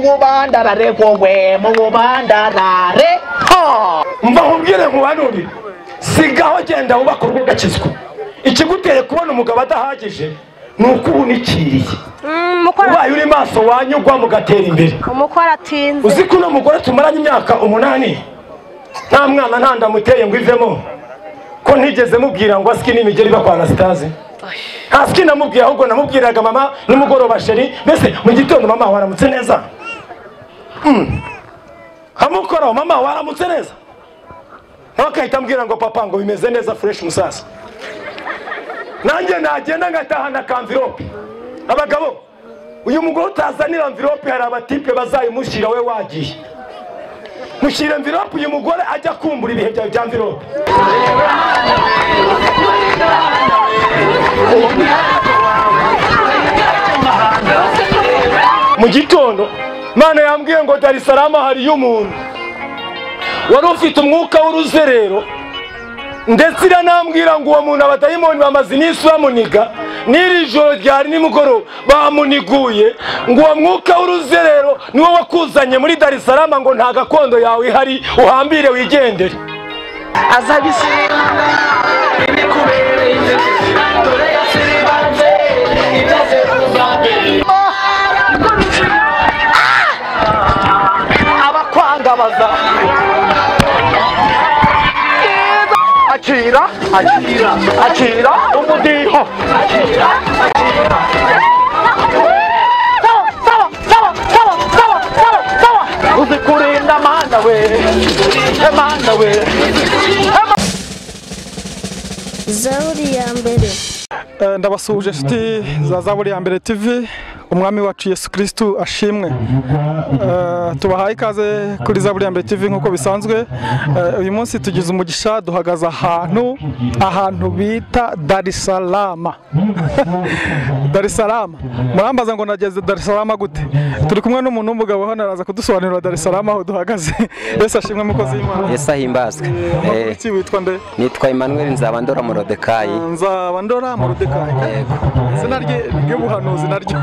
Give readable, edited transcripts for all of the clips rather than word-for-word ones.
mubandarare wowe mu mubandarare mva nkubwire nkubanurire sigaho genda wubaka urugo gakizwa ikiguteye kubona umugabo adahagije nuko unikiriye ubaye uri maso wanyugwa mugatera imbere umukora atinze uzi ko uno mugore tumaranye imyaka 8 nta mwana nta ndamuteye ngo ivemo ko ntigeze mubwira ngo asiki n'imigeri bakwana zitazi asiki namubwiye ahubwo namubwiraga mama nimugoroba sheri mbese mu gitondo mama waramutse neza hamukora mama waramutse neza ntakahita mbwira ngo papa ngo bimeze neza fresh musasa nanjye nagenda ngatahana kamvirope abagabo uyu mugore utazanira envelope hari abatipe bazayimushira we wagiye mushira envelope uyu mugore ajya kumbura ibihe bya envelope mu gitondo Mana yambwiye ngo Dar es Salaam hari y'umuntu wari ufite umwuka w'uruzerero ndetse iranambwira ngo uwo muntu abadayimoni bamaze n'isi bamuniga n'iri joro ryari nimugoroba bamuniguye ngo uwo mwuka w'uruzerero niwo wakuzanye muri Dar es Salaam ngo nta gakondo yawe ihari uhambire wigendere azabisira ibikubereye dore yasiri banze ibyaze kuzambere abakwanga baza Akira umudiho sawa uzikurinda mana we Zaburi ya mbere ndabasuhuje inshuti za Zaburi ya mbere TV umwami wacu Yesu Kristo ashimwe tubahaye ikaze kuri Zaburi ya mbere TV nkuko bisanzwe uyu munsi tugize umugisha duhagaza ahantu bita Dar es Salaam Dar es Salaam murambaza ngo nageze Dar es Salaam gute turi kumwe n'umuntu w'umugabo hano araza kudusobanurira Dar es Salaam aho duhagaze Yesu ashimwe mukozi w'Imana Yesu ahimbazwe witwa nde nitwa Emmanuel Nzabandora Morodekayi yego izina ry'ubuhanuzi naryo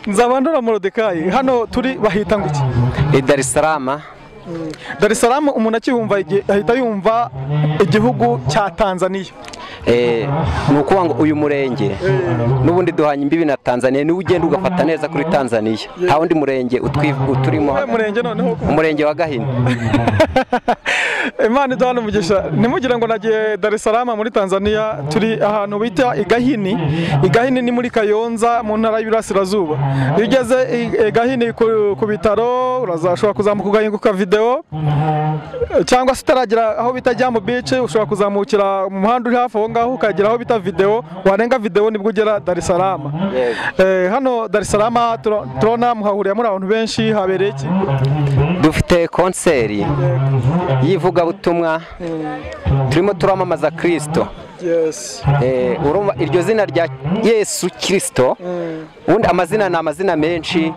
Nzabandora Morodekayi hano turi bahita ngo iki Dar es Salaam Dar es Salaam umuntu akihumva ahita yumva igihugu cya Tanzania nuko ngo uyu murenge nubundi duhanye imbibi na Tanzania ni ugenda ugafata neza kuri Tanzania nta wundi murenge uturimo umurenge noneho umurenge wa Gahini Imana idahana umugisha nimugira ngo nagiye Dar es Salaam muri Tanzania turi ahantu bita Igahini ni muri Kayonza mu ntara y'Iburasirazuba iyo ugeze Igahini ku bitaro urazashobora kuzamuka ugahinguka video cyangwa se utaragira aho bita Jambo Beach ushobora kuzamukira mu muhanda uri hafi aho ngaho ukagera aho bita video warenga video nibwo ugera Dar es Salaam hano Dar es Salaam turona muhahuriye muri abantu benshi habereye iki dufite konseri yivuga butumwa turimo turamamaza Kristo urumva iryo zina rya Yesu Kristo ubundi amazina ni amazina menshi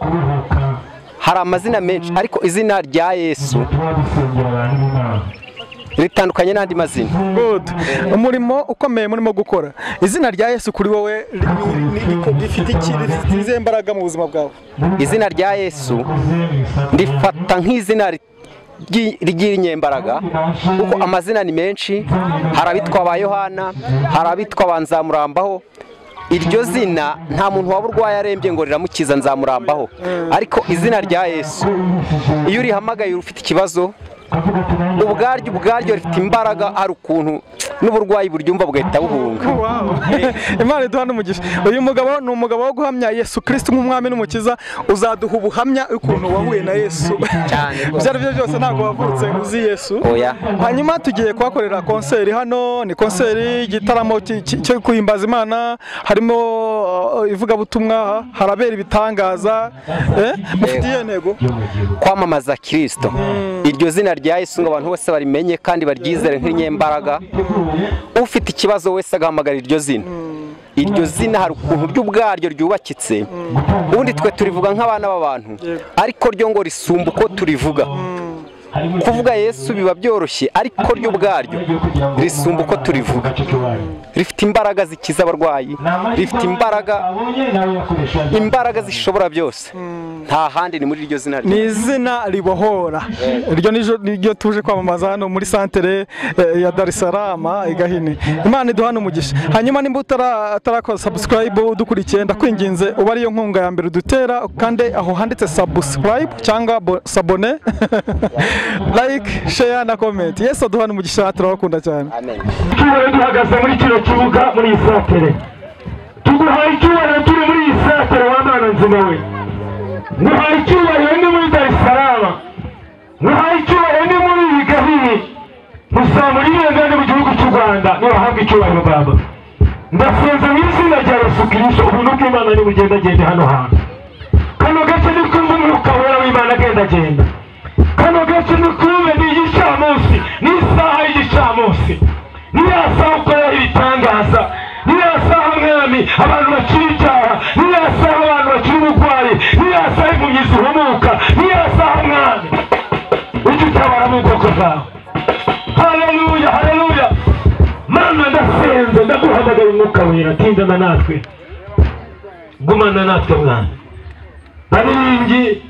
hari amazina menshi ariko izina rya Yesu ritandukanye n'andi mazina umurimo ukomeye murimo gukora izina rya Yesu kuri wowe rifite iki imbaraga mu buzima bwawe izina rya Yesu rifata nk'izina ry'inyembaraga kuko amazina ni menshi hari abitwa ba Yohana hari abitwa ba Nzamurambaho iryo zina nta muntu waburwaye arembye ngo riramukiza Nzamurambaho ariko izina rya Yesu iyo urihamagaye ufite ikibazo ubwaryo rifite imbaraga hari ukuntu n'uburwayi buryumva bugahita buhunga Imana iduhana umugisha uyu mugabo ni umugabo wo guhamya Yesu Kristo nk'umwami n'umukiza uzaduha ubuhamya ukuntu wahuye na Yesu ibyo ari byo byose ntabwo wavutse uzi Yesu hanyuma tugiye kuhakorera konseri hano ni konseri igitaramo cyo kuhimbaza Imana harimo ivugabutumwa harabera ibitangaza mufitiye ntego kwamamaza Kristo iryo zina rya Yesu ngo abantu bose barimenye kandi baryizere nk'inyembaraga ufite ikibazo wese agahamagara iryo zina hari ukuntu ry'ubwaryo ryubakitse ubundi twe turivuga nk'abana b'abantu ariko ryo ngo risumba uko turivuga kuvuga Yesu biba byoroshye ariko ryo ubwaryo risumba uko turivuga, rifite imbaraga zikiza abarwayi, rifite imbaraga zishobora byose, nta handi ni muri iryo zina ni izina ribohora. Iryo niryo tuje kwamamaza hano muri santere ya Dar es Salaam igahini. Imana iduhana umugisha. Hanyuma nimba utarakora subscribe udukurikiye ndakwinginze uba ariyo nkunga ya mbere udutera, kandi aho handitse subscribe cyangwa sabone like, share na comment. Yesu aduhana umugisha, turabakunda cyane. amen. duhagaze muri kino kibuga muri iyi santere, tuguhaye icyubahiro turi muri iyi santere wa Mana nzima we, nguhaye icyubahiro ni muri Dar es Salaam, nguhaye icyubahiro ni muri iyi gahini, muzamura ibendera mu gihugu cy'u Rwanda, nibahabwe icyubahiro Baba. Ndasenze mu izina rya Yesu Kristo, ubuntu bw'Imana nibugendagende hano hantu. Kano gace ni kumva umwuka wera w'Imana agendagenda. Kano gace ni kumve ni igicamunsi, ni isaha y'igicamunsi, ni ya saha ukora ibitangaza, ni ya saha mwami abantu bakiri icyaha, ni ya saha abantu bakiri uburwayi, ni ya saha impumyi zihumuka, ni ya saha mwami ujye utabara mu bwoko bwawe. Haleluya, haleluya. Mana ndasenze, ndaguhamagara umwuka wera, tindana natwe, gumana natwe mwana. Baririmbyi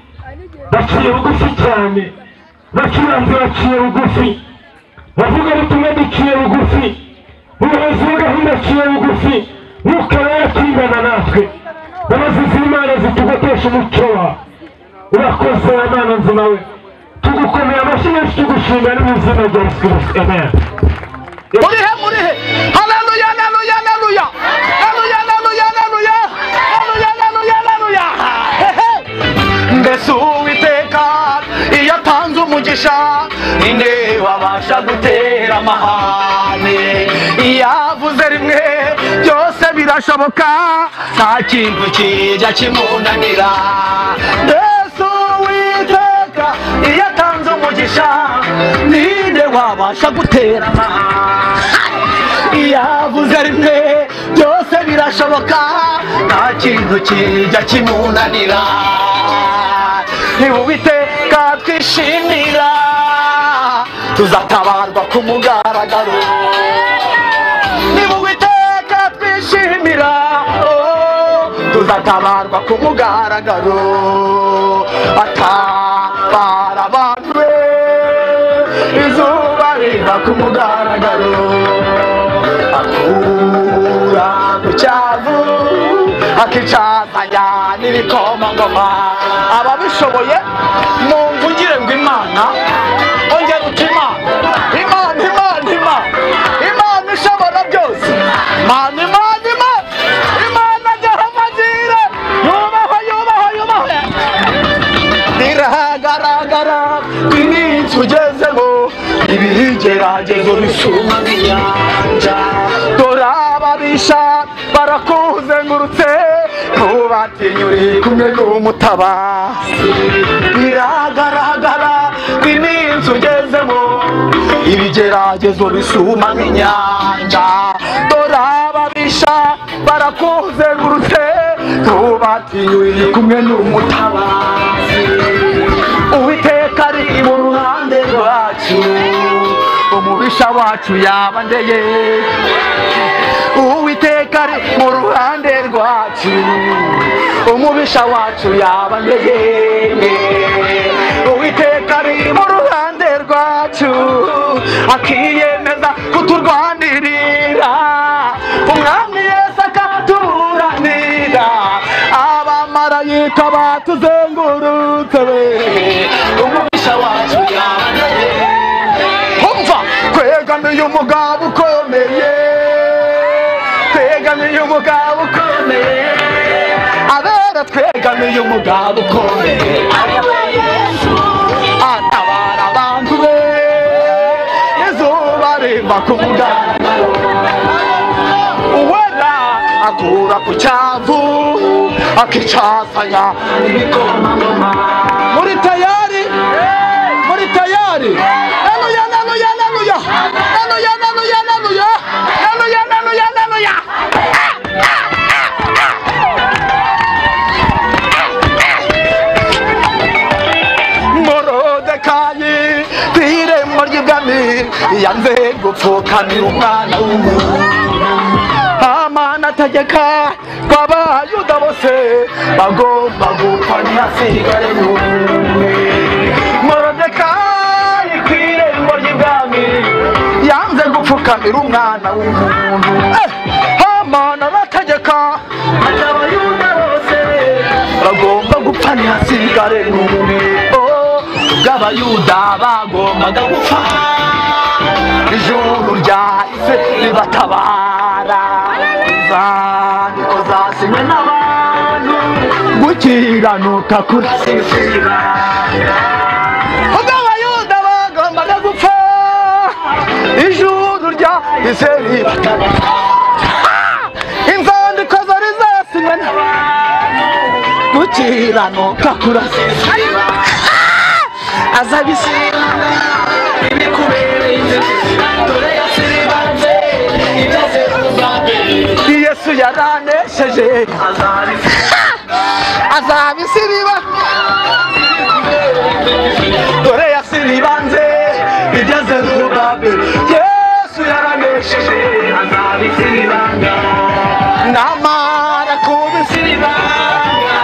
baciye bugufi cyane, bacuranze baciye bugufi, bavuga ubutumwa duciye bugufi, ubuyobozi bw'agahunda aciye bugufi, mwuka wera tindana natwe, abazizi Imana zitugotesha umucyo wawe. Urakoze wa Mana nzima we, tugukomeye amashyi menshi, tugushinga no mu izina rya Yesu Kristo, amen. Murihe haleluya haleluya haleluya haleluya haleluya haleluya haleluya haleluya. Mbese Uwiteka iyo atanze umugisha ninde wabasha gutera amahane? Iyo avuze rimwe byose birashoboka, nta kintu kijya kimunanira. Mbese Uwiteka iyo atanze umugisha ninde wabasha gutera amahane? Iyo avuze rimwe byose birashoboka, nta kintu kijya kimunanira. Ni Uwiteka twishimira, tuzatabarwa ku mugaragaro. Ni Uwiteka twishimira, tuzatabarwa ku mugaragaro. Atabara abantu be, izuba riva ku mugaragaro. Akura mu cyavu akicazanya n'ibikomangoma. Ababishoboye mumvugire ngo Imana, ongera uti Imana, Imana, Imana, Imana, Imana ishobora byose, Imana, Imana, Imana, Imana Nyahamagire, yubahwe, yubahwe, yubahwe. Biragaragara ko iminsi ugezemo ibigeragezo bisuma nk'inyanja. Dore ababisha barakuzengurutse, ntubatinya uri kumwe n'umutabazi. Biragaragara ko iminsi ugezemo ibigeragezo bisuma nk'inyanja. Dore ababisha barakuzengurutse, ntubatinya uri kumwe n'umutabazi. Uwiteka ari mu ruhande rwacu, umubisha wacu yabandeye. Uwiteka ari mu ruhande rwacu, umubisha wacu yabandeye. Uwiteka ari mu ruhande rwacu, akiyemeza kuturwanirira. Umwami Yesu akatuburanira, abamarayika batuzengurutse, umubisha wacu yabandeye. Umva, twegamiye umugabo ukomeye, twegamiye umugabo ukomeye, abera twegamiye umugabo ukomeye. Atabara abantu be, izuba riva ku mugaragaro. Uwera akura ku cyavu akicazanya n'ibikomangoma. Muri tayari, muri tayari. Haleluya, haleluya, haleluya, haleluya, haleluya, haleluya, haleluya, haleluya, haleluya. Morodekayi yanze gupfukamira umwana w'umuntu. Amana ategeka ko abayuda bose bagomba gupfa ntihasigare n'umwe. Morodekayi ku irembo ry'ibwami yanze gupfukamira umwana w'umuntu. Amana arategeka ati abayuda bose bagomba gupfa ntihasigare n'umwe. Bw'abayuda bagombaga gupfa, ijuru ryahise ribatabara. Inzandiko zasinywe n'abantu, gukiranuka kurasisira. Bw'abayuda bagombaga gupfa, ijuru ryahise ribatabara. Inzandiko zari zasinywe n'abantu, gukiranuka kurasisira. Azabisibanga ibikubereye dore yasiribanze ibyaze ubwami. Yesu yaranesheje azabisiriba dore yasiribanze ibyaze ubwami. Yesu yaranesheje azabisiribanga. Namara kubisiribanga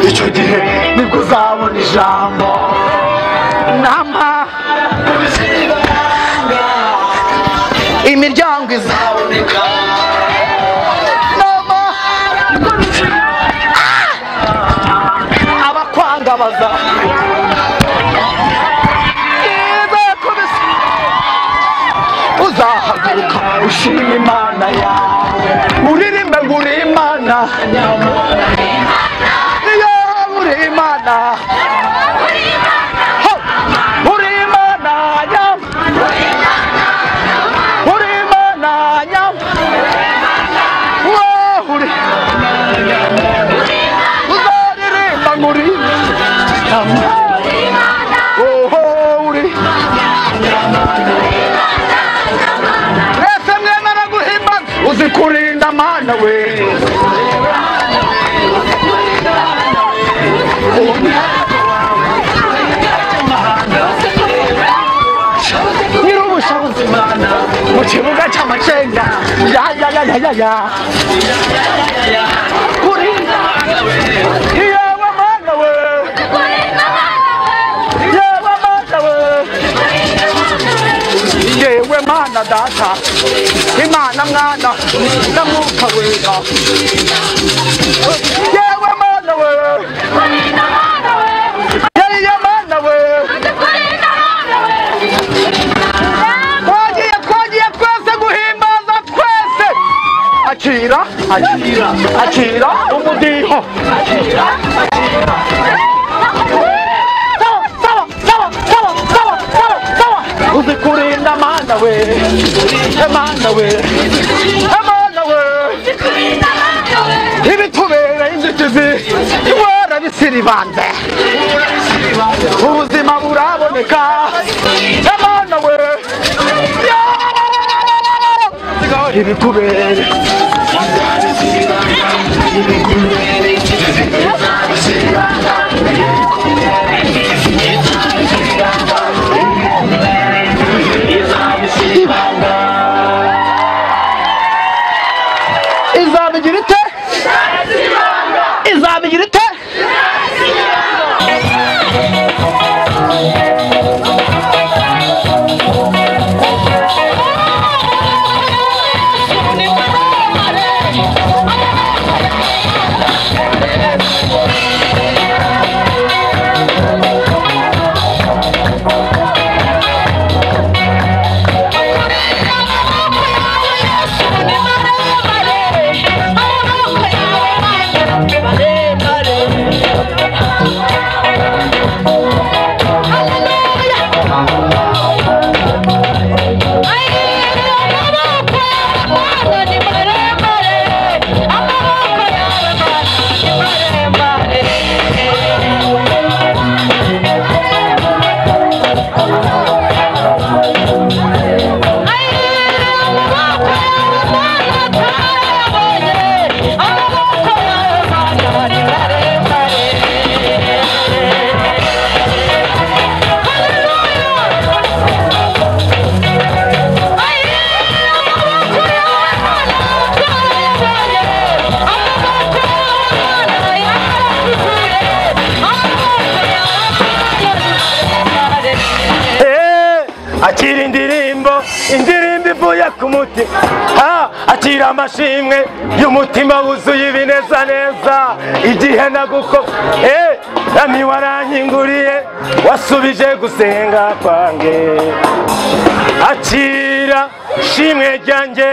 icyo gihe nibwo uzabona ijambo. Nama imiryango izaboneka. Nama abakwanga uzahaguruka ushima Imana yawe, uririmbe ngo uri Imana. Iyo uri Imana uzikurinda Mana we. Nyir'ubushobozi Mana mu kibuga cy'amacenga ya kurinda yewe Mana we, yewe Mana we, yewe Mana Data, Imana Mwana na Mwuka Wera. Yewe Mana we, yewe Mana we, twagiye twese guhimbaza twese. Akira umudiho. Uzikurinda Mana we, Mana we, Mana we, ibitubera inzitizi warabisiribanze, ubuzima buraboneka. Mana we, ibitubera izabigira ite? Izabigira ite? akira ku mutima, akira amashimwe y'umutima wuzuye ibinezaneza. Igihe naguko nami warankinguriye, wasubije gusenga kwange. Akira shimwe ryanjye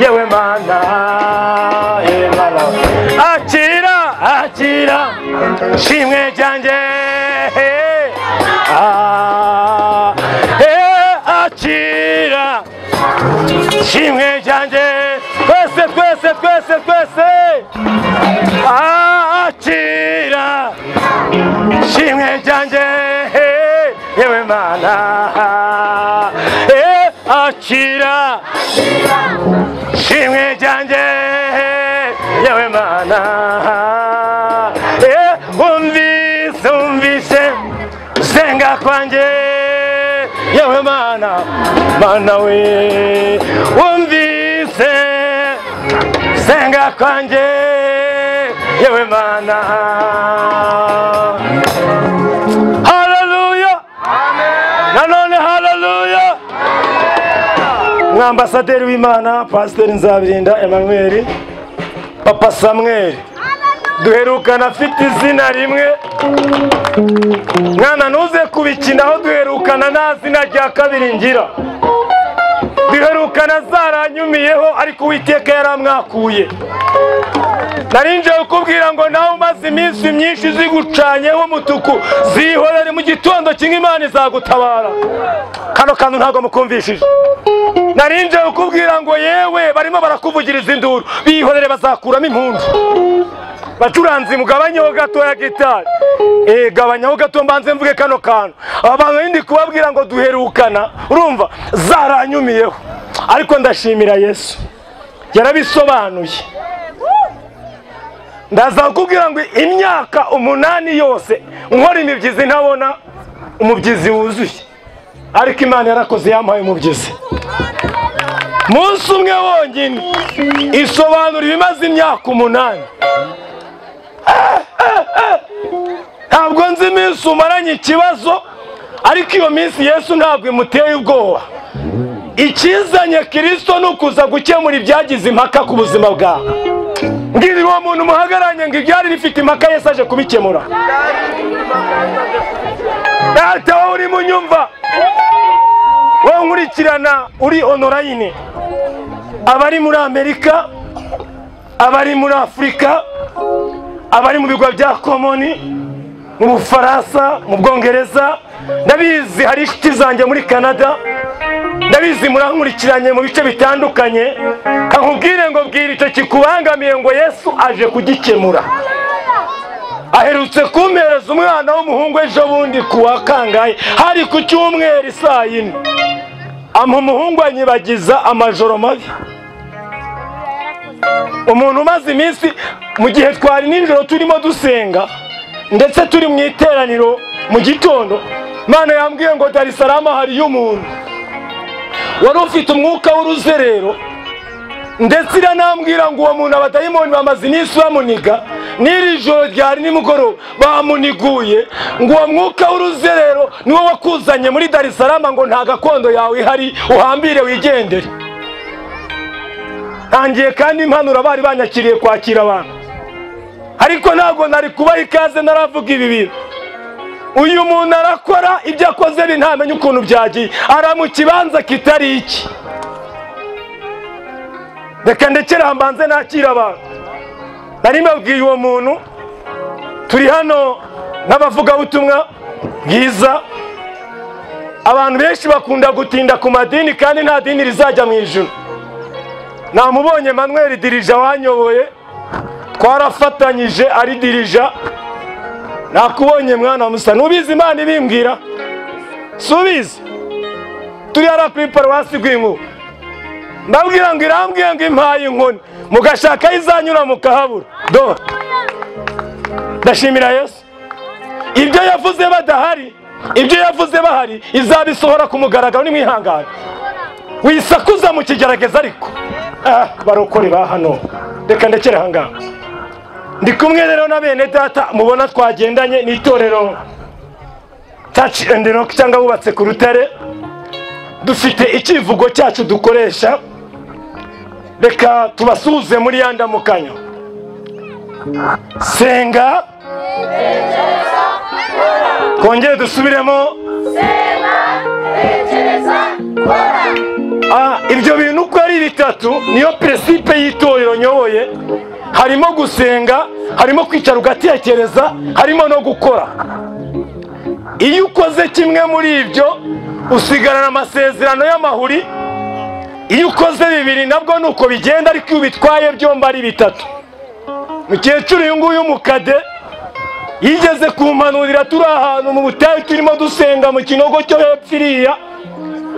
yewe Mana, akira shimwe ryanjye, akira shimwe ryanjye, twese akira shimwe ryanjye yewe Mana, akira shimwe ryanjye yewe Mana, umvise gusenga kwanjye yewe Mana, Mana we, umvise gusenga kwanjye yewe Mana. Haleluya, nanone haleluya. Ambasaderi w'Imana Pasiteri Nzabirinda Emmanuel, Papa Samuel, duherukana afite izina rimwe. Mwana ntuze kubikinaho, duherukana nta zina rya kabiri ngira. Duherukana zaranyumiyeho, ariko Uwiteka yaramwakuye. Narinje kukubwira ngo nawe umaze iminsi myinshi zigucanyeho mutuku, zihorere mu gitondo kimwe Imana izagutabara. Kano kantu ntabwo mukumvishije. Narinje kukubwira ngo yewe barimo barakuvugiriza induru, bihorere bazakuramo impundu. Bacuranzi mugabanyeho gato ya gitari, gabanyaho gato mbanze mvuge kano kantu. Abantu ndi kubabwira ngo duherukana, urumva zaranyumiyeho, ariko ndashimira Yesu yarabisobanuye. Ndaza kukubwira ngo imyaka 8 yose nkora imibyizi ntabona umubyizi wuzuye, ariko Imana yarakoze yampaye umubyizi. Munsi umwe wonyine isobanura ibimaze imyaka 8. Ntabwo nzi iminsi umaranye ikibazo, ariko iyo minsi Yesu ntabwo imuteye ubwoba. Ikizanye Kristo ni ukuza gukemura ibyagize impaka ku buzima bwawe. Mbwira uwo muntu muhagaranye ngo ibyari bifite impaka Yesu aje kubikemura. Data wowe uri munyumva, wowe nkurikirana uri online, abari muri Amerika, abari muri Afurika, abari mu bigo bya Komoni, mu Bufaransa, mu Bwongereza, ndabizi hari inshuti zanjye muri Canada, ndabizi murankurikiranye mu bice bitandukanye. Kankubwire ngo bwira icyo kikubangamiye ngo Yesu aje kugikemura. Aherutse kumpereza umwana w'umuhungu ejo bundi kuwa kangahe, hari ku cyumweru saa 4. Ampa umuhungu anyibagiza amajoro mabi. Umuntu umaze iminsi, mu gihe twari ninjoro turimo dusenga ndetse turi mu iteraniro mu gitondo, Imana yambwiye ngo Dar es Salaam hari y'umuntu wari ufite umwuka w'uruzerero, ndetse iranambwira ngo uwo muntu abadayimoni bamaze iminsi bamuniga, n'iri joro ryari nimugoroba bamuniguye, ngo uwo mwuka w'uruzerero niwo wakuzanye muri Dar es Salaam, ngo nta gakondo yawe ihari, uhambire wigendere. Ntangiye kandi impanuro bari banyakiriye kwakira abantu, ariko ntabwo nari kubaha ikaze naravuga ibi bintu. Uyu muntu arakora ibyo akoze ntamenye ukuntu byagiye, ara mu kibanza kitari iki. Reka ndekera mbanze nakira abantu. Nari mbabwiye uwo muntu turi hano n'abavuga ubutumwa bwiza. Abantu benshi bakunda gutinda ku madini, kandi nta dini rizajya mu ijuru. Namubonye Emmanuel dirija wanyoboye, twarafatanyije ari dirija. Nakubonye mwana musa, nubizi Imana ibimbwira? Subizi. Turi ara kuri paruwasi rw'Inkunga. Ndabwira ngo irambwiye ngo impaye inkoni, mugashaka izanyura mukahabura. Do. Ndashimira Yesu. Ibyo yavuze badahari, ibyo yavuze bahari, izabisohora ku mugaragaro nimwihangana. Wisakuza mu kigerageza ariko. Barokore ba hano. Reka ndekere hanga. Ndi kumwe rero na bene data mubona twagendanye n'itorero Touch and Rock cyangwa bubatse ku Rutare. dufite icyivugo cyacu dukoresha, reka tubasuhuze muri ya ndamukanyo. Senga, twongere dusubiremo. Ibyo bintu uko ari bitatu niyo principe y'itorero nyoboye. Harimo gusenga, harimo kwicara ugatekereza, harimo no gukora. Iyo ukoze kimwe muri ibyo usigarana amasezerano y'amahuri. Iyo ukoze bibiri nabwo nuko bigenda, ariko iyo bitwaye byombi ari bitatu. Mukecuru uyu nguyu umukade yigeze kumpanurira turi ahantu mu butayu turimo dusenga mu kinogo cyo hepfo iriya,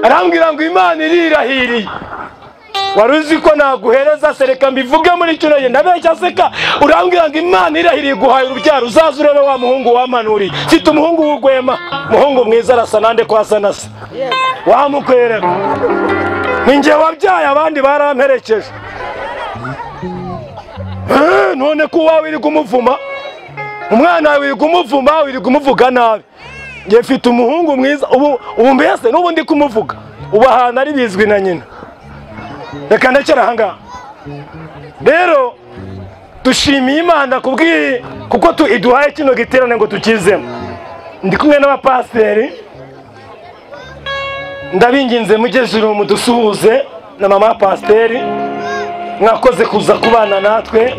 arambwira ngo Imana irirahiriye. Wari uzi ko naguhereza sereka mbivuge muri kino gihe? Ndabeshya seka? Urambwira ngo Imana irahiriye guhaye urubyaro, uzaza urebe wa muhungu wampanuriye. Mfite umuhungu w'urwema, muhungu mwiza, arasa nande ko asa na se. Wamukwereka ninjye wabyaye, abandi baramperekeje. None ko wawe iri kumuvuma, umwana wawe iri kumuvuma, iri kumuvuga nabi. Ngiye mfite umuhungu mwiza, ubu mbese n'ubu ndi kumuvuga, ubu ahantu ari bizwi na nyina. Reka ndekera ahangaha. Rero dushimiye Imana kuko iduhaye kino giterane ngo tukizemo. Ndi kumwe n'abapasiteri, ndabinginze mugejuru mudusuhuze na mama pasiteri. Mwakoze kuza kubana natwe.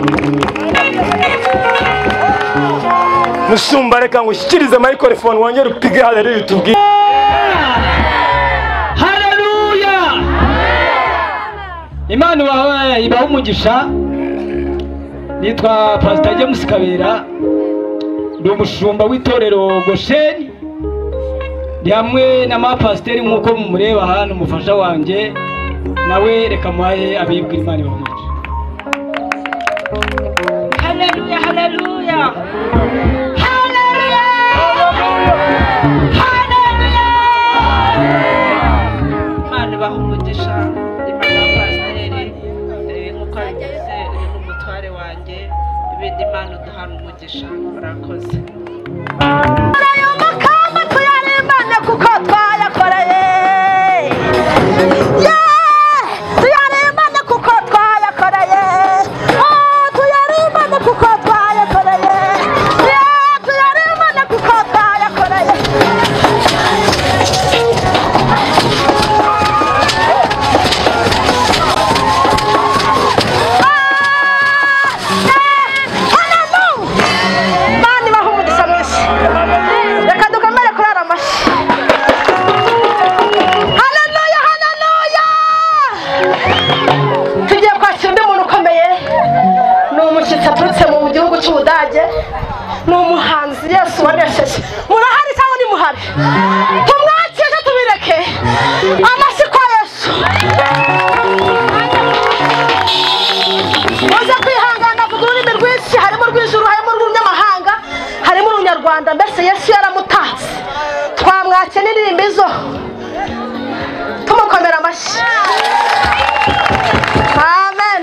Mushumba, reka ngushyikirize microphone wongere upige haleluya tubwire. Haleluya! Imana ibahe umugisha. Nitwa Pastor James Kabera, ndi umushumba w'itorero Gosheni, ndi hamwe na mapasiteri nk'uko mumureba hano, umufasha wanjye nawe reka muhaye abibwira Imana ibahe umugisha. Haleluya, haleluya, haleluya, haleluya. Imana ibahe umugisha. Ambasaderi nk'uko yagize umutware wanjye, ibindi Imana uduhana umugisha. Murakoze. Kuko twayakoreye, tuyaremane kuko twayakoreye, tuyaremane kuko twayakoreye, tuyaremane kuko twayakoreye. Imana ibahe umugisha mwinshi. Reka dukomere kurara amashyi. Haleluya, haleluya. Tugiye kwakira undi muntu ukomeye. Ni umushyitsi aturutse mu gihugu cy'Ubudage. Ni umuhanzi Yesu wanesheje. Murahari cyangwa ni muhari? Tumwakire tubireke. Amashyi kwa Yesu. Muze kwihangana kuko ururimi rwinshi, harimo urw'ijuru, harimo urw'umunyamahanga, harimo urunyarwanda. Mbese Yesu yaramutatse. Twamwakira n'indirimbo izo. Tumukomera amashyi. Amen.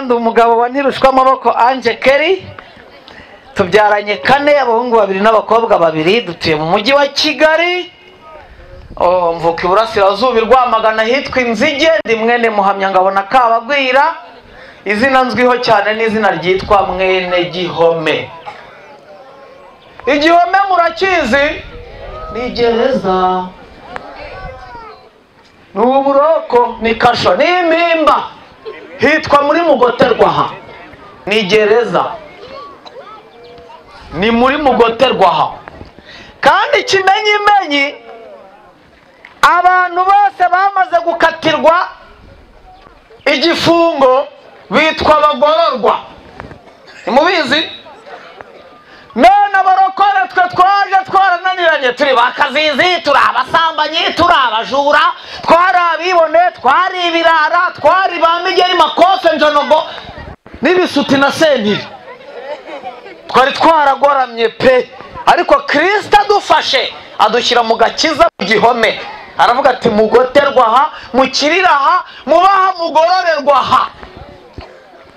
Ndi umugabo wa ntirushwa amaboko Ange Kelly, tubyaranye 4, abahungu 2 n'abakobwa 2, dutuye mu mujyi wa Kigali. mvuka iburasirazuba Rwamagana hitwa Inzige, ndi mwene Muhamyangabo na Kabagwira. Izina nzwiho cyane n'izina ryitwa Mwenegihome. Igihome murakizi? Ni gereza, ni uburoko, ni kasho, ni impimba. Hitwa muri Mugoterwaha. Ni gereza, ni muri Mugoterwaha. Kandi kimenyimenyi abantu bose bamaze gukatirwa igifungo bitwa abagororwa. Mubizi? None abarokore twe twaje twarananiranye, turi bakazizi, turi abasambanyi, turi abajura, twari abibone, twari ibirara, twari ba Migeri Makofe Njonogo n'ibisuti na Sentiri. Twari twaragoramye pe, ariko Kristo adufashe adushyira mu gakiza mu gihome. Aravuga ati Mugoterwaha, mukiriraha, mubaha mugororerwaha.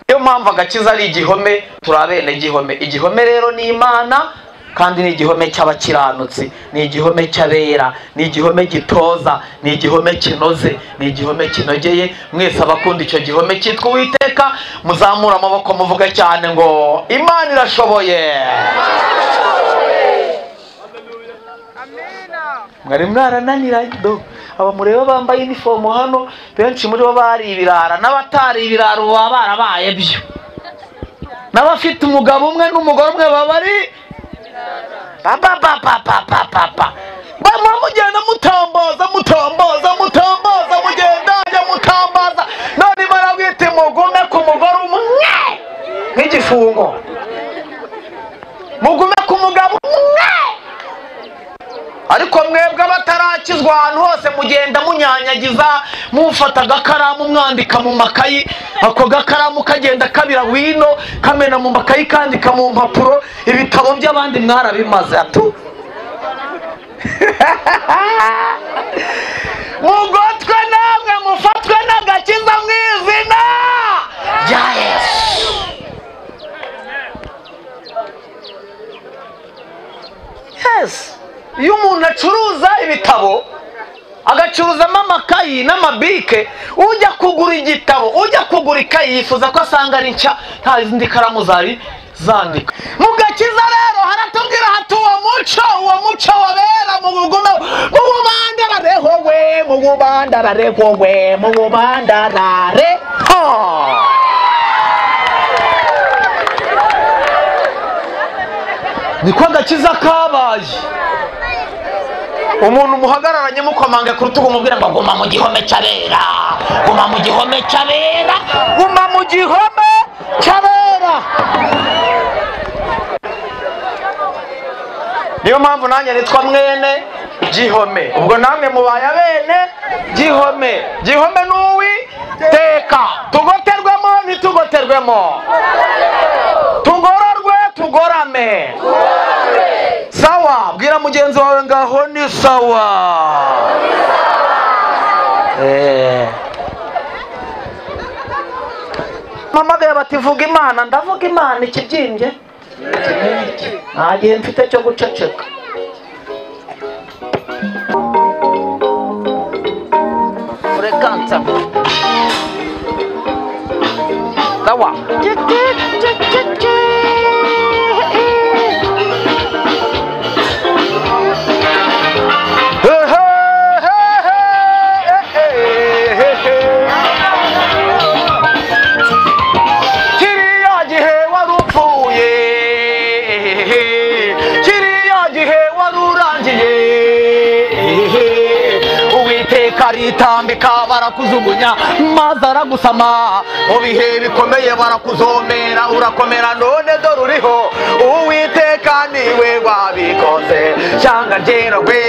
Iyo mpamvu agakiza ari igihome, turabene gihome. Igihome rero ni Imana, kandi ni igihome cy'abakiranutsi, ni igihome cy'abera, ni igihome gitoza, ni igihome kinoze, ni igihome kinogeye. Mwese abakunda icyo gihome cyitwa Uwiteka, muzamura amaboko muvuga cyane ngo Imana irashoboye. Mwari mwarananiranye do, aba mureba bambaye uniform hano benshi muri bo bari ibirara, n'abatari ibirara baba barabaye byo, n'abafite umugabo umwe n'umugore umwe baba ari bamwe mugenda mutambaza mugenda mutambaza, none barabwite mugume ku mugore umwe nk'igifungo, mugume ku mugabo umwe. Ariko mwebwe batarakizwa ahantu hose mugenda munyanyagiza, mufata agakaramu mwandika mu makayi, ako gakaramu kagenda kabira wino kamena mu makayi kandika mu mpapuro, ibitabo by'abandi mwarabimaze atu. Mugotwe namwe mufatwe n'agakiza mu izina rya Yesu. Yes. Iyo umuntu acuruza ibitabo, agacuruzamo amakayi n'amabike, ujya kugura igitabo, ujya kugura ikayi yifuza ko asanga ari nshya, nta zindi karamu zari zandika. Mu gakiza rero haratubwira hati uwo muco wabera mu bugume, mu bubandarare mu bubandarare. Niko agakiza kabaye. Umuntu muhagararanye mukomanga ku rutugu mubwira ngo guma mu gihome cy'abera, guma mu gihome cy'abera, guma mu gihome cy'abera. Niyo mpamvu nanjye nitwa mwene gihome, ubwo namwe mubaye abene gihome. Gihome n'Uwiteka, tugoterwemo ntitugoterwemo, tugororwe tugorame. Sawa, bwira mugenzi wawe ngaho ni sawa. Mama gaya bati vuga Imana, ndavuga Imana ikibyimbye. Nta gihe mfite cyo guceceka. Frekanta. Sawa. Karitambika barakujugunya maze aragusama, mu bihe bikomeye barakuzomera urakomera, none dore uriho. Uwiteka niwe wabikoze, cyanga ryerowe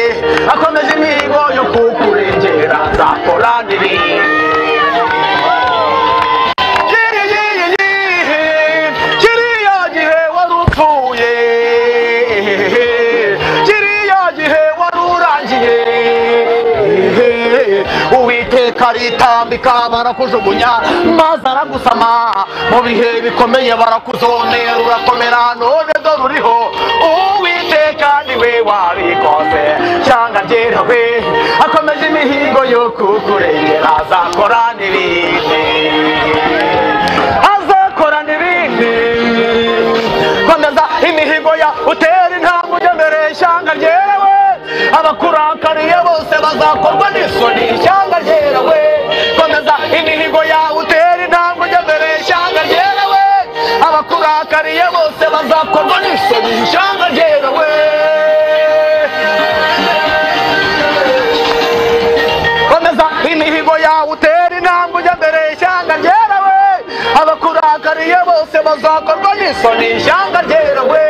akomeje imihigo yo kukurengera, nzakora n'ibindi. Kiriya gihe wari upfuye, kiriya gihe wari urangiye, Uwiteka aritambika barakujugunya maze aragusama, mu bihe bikomeye barakuzonera urakomera, none dore uriho. Uwiteka niwe wabikoze, cyanga ryerowe yo kukurengera azakora n'ibindi azakora n'ibindi komeza imihigo ya utera intambwe ujya mbere ishyanga ryerewe abakurakariye bose bazakorwa n'isoni ishyanga ryerewe komeza imihigo ya utera intambwe ujya mbere ishyanga ryerewe abakurakariye bose bazakorwa n'isoni ishyanga ryerewe komeza imihigo ya utera intambwe ujya mbere ishyanga ryerewe abakurakariye bose bazakorwa n'isoni ishyanga ryerewe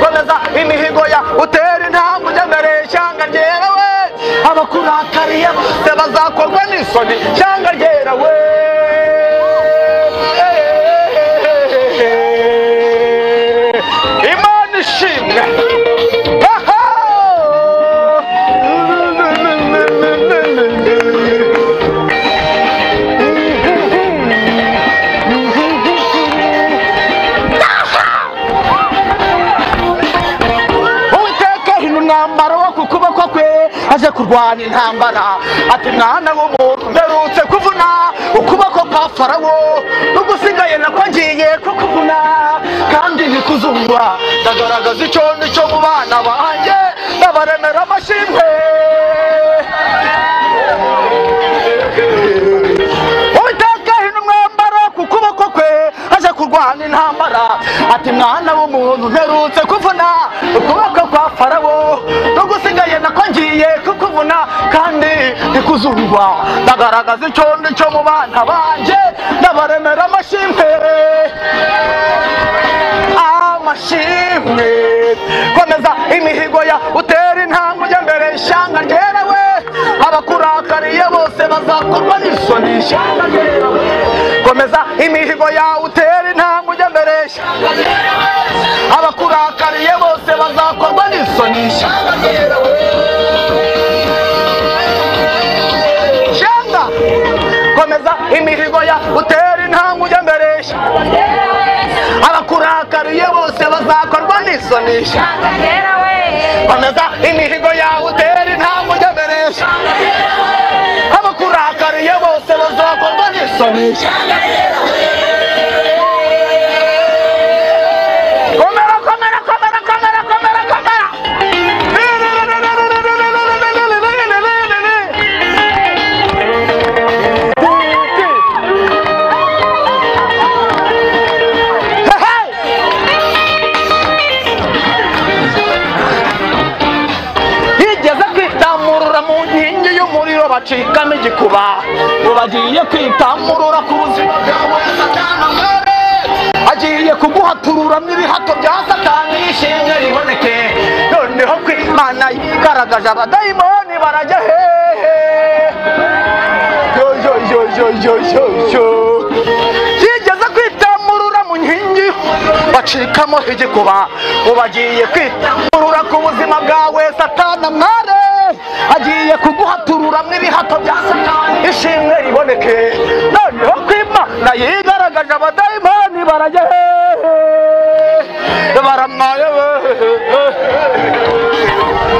komeza imihigo ya utera intambwe ujya mbere ishyanga ryerewe abakurakariye bose bazakorwa n'isoni ishyanga ryerewe Imana ishimwe ukuboko kwe aje kurwana intambara ati mwana w'umuntu mperutse kuvuna ukuboko kwa farawo n'ugusigaye nako ngiye kukuvuna kandi nikuzumva ndagaragaza icyo nicyo mu bana banjye ndabaremera amashimwe Uwiteka hino umwambaro ku kuboko kwe aje kurwana intambara ati mwana w'umuntu mperutse kuvuna ukuboko kwa farawo n'ugusigaye nako ngiye kukuvuna kandi ndikuzumva ndagaragaza icyo nicyo mu bana banjye ndabaremera amashimwe amashimwe komeza imihigo ya utera intambwe ujya mbere ishyanga ryerewe abakurakariye bose bazakorwa n'isoni ishyanga ryerewe komeza imihigo ya utera intambwe ujya mbere ishyanga ryerewe abakurakariye bose bazakorwa n'isoni ishyanga ryerewe ishyanga komeza imihigo ya utera intambwe ujya mbere ishyanga ryerewe abakurakariye bose bazakorwa n'isoni ishyanga ryerewe komeza imihigo ya utera intambwe ujya mbere ishyanga ryerewe abakurakariye bose bazakorwa n'isoni ishyanga ryerewe komera komera komera komera komera komera bacikamo igikuba ngo bagiye kwitamurura ku buzima bwawe satani agiye kuguhatururamo ibihato bya satani ishimwe riboneke noneho ko Imana yigaragaje abadayimoni barajya hehe yigeze kwitamurura mu nkingi bacikamo igikuba ngo bagiye kwitamurura ku buzima bwawe satani amare agiye kuguhatururamo ibihato bya satani ishimwe riboneke noneho ko Imana yigaragaje abadayimoni barajya baramwaye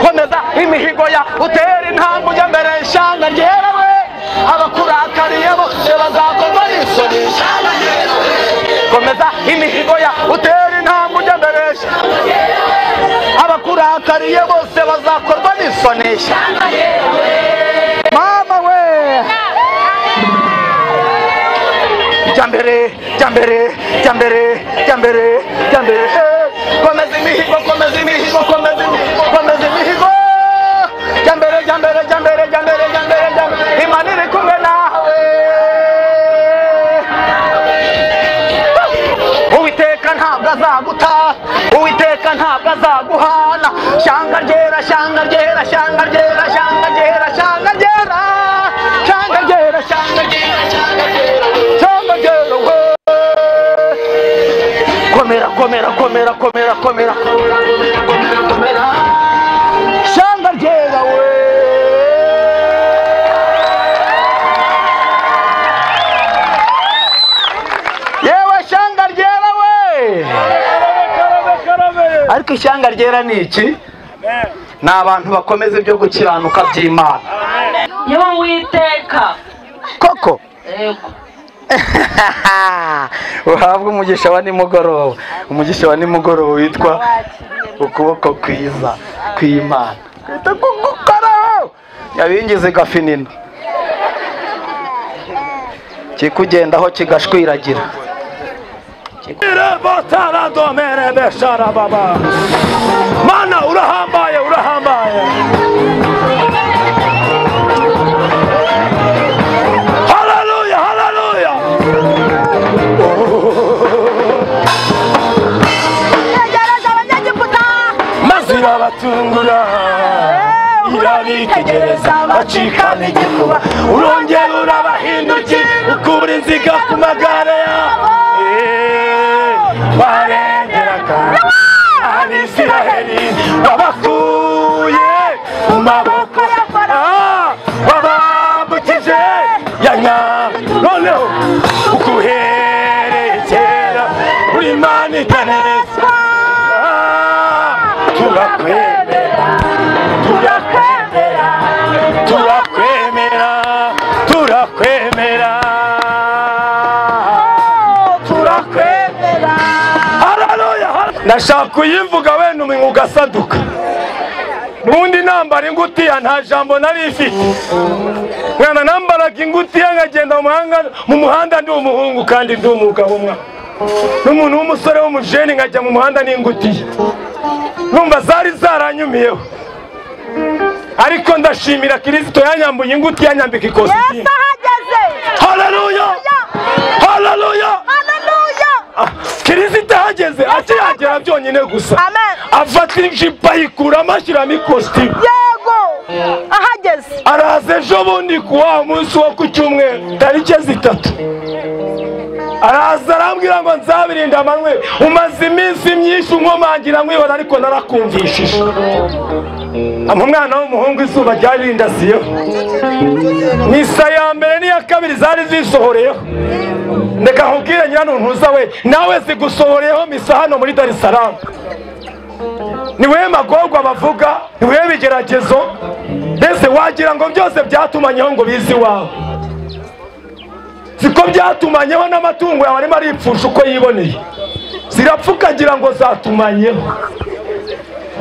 komeza imihigo ya utera intambwe ujya mbere ishyanga ryerewe abakurakariye bose bazakorwa n'isoni ishyanga ryerewe komeza imihigo ya utera intambwe ujya mbere ishyanga ryerewe abakurakariye bose bazakorwa n'isoni ishyanga ryerewe mama we jambere jambere jambere jambere jambere komeza imihigo komeza imihigo komeza imihigo komeza imihigo jambere jambere jambere jambere jambere jambere Imana iri kumwe nawe Uwiteka ntabwo azaguta Uwiteka ntabwo azaguhana shyanga ryera shyanga ryera shyanga ryera shyanga ryera shyanga ryera shyanga ryera shyanga ryera shyanga ryera shyanga ryera komera komera komera komera komera komera komera shyanga ryera we yewe shyanga ryera we ariko ishyanga ryera ni iki? Ni abantu bakomeza ibyo gukiranuka by'Imana. y'Uwiteka. koko Yego. uhabwe umugisha wa nimugoroba, umugisha wa nimugoroba witwa ukuboko kwiza kw'Imana kugukoraho yabingize gafinino kikugendaho kigashwiragira. Mana urahambaye, urahambaye. Haleluya, haleluya. Maze irabatungura irabitegereza bacikana igikuba, urongera urabahindukira ukubura inziga ku magare yabo. Barengeraga Abisiraheli babakuye mu maboko ya Farawo, babambukije ya nyanja. Noneho ukuhereye kera uri Imana itaneretswa, turakwemera, turakwemera, turakwemera, turakwemera, turakwemera. Haleluya. Ndashaka kuyivuga wenda umunwa ugasaduka. Nundi nambara ingutiya nta jambo nari ifite. Mwana nambaraga ingutiya nkagenda mu muhanda ndi umuhungu kandi ndi umugabo mwa. N'umuntu w'umusore w'umujeni nkajya mu muhanda n'ingutiya. Numva zari zaranyumiyeho. Ariko ndashimira Kristo yanyambuye ingutiya yanyambika ikositimu. Yesu ahageze. Haleluya. Haleluya. Kristo ahageze akihagera byonyine gusa. Amen. Afata ijipo ayikuramo ashyiramo ikositimu. Yego. Ahageze. Araza ejo bundi kuwa munsi wo ku cyumweru tariki 3. Araza arambwira ngo nzabirinda amanywe, umaze iminsi myinshi unkomangira nk'ibona ariko narakumvishije. Umwana w'umuhungu izuba ryarindasiyeho. Misa ya mbere n'iya kabiri zari zisohoreyeho. Ndeka nkubwire nyiranuntuza we, nawe zigusohoreyeho misa hano muri Dar es Salaam. Niwe magorwa bavuga, niwe bigeragezo, mbese wagira ngo byose byatumanyeho ngo bizi wawe. Siko byatumanyeho n'amatungo yawe arimo aripfusha uko yiboneye. Zirapfukagira ngo zatumanyeho.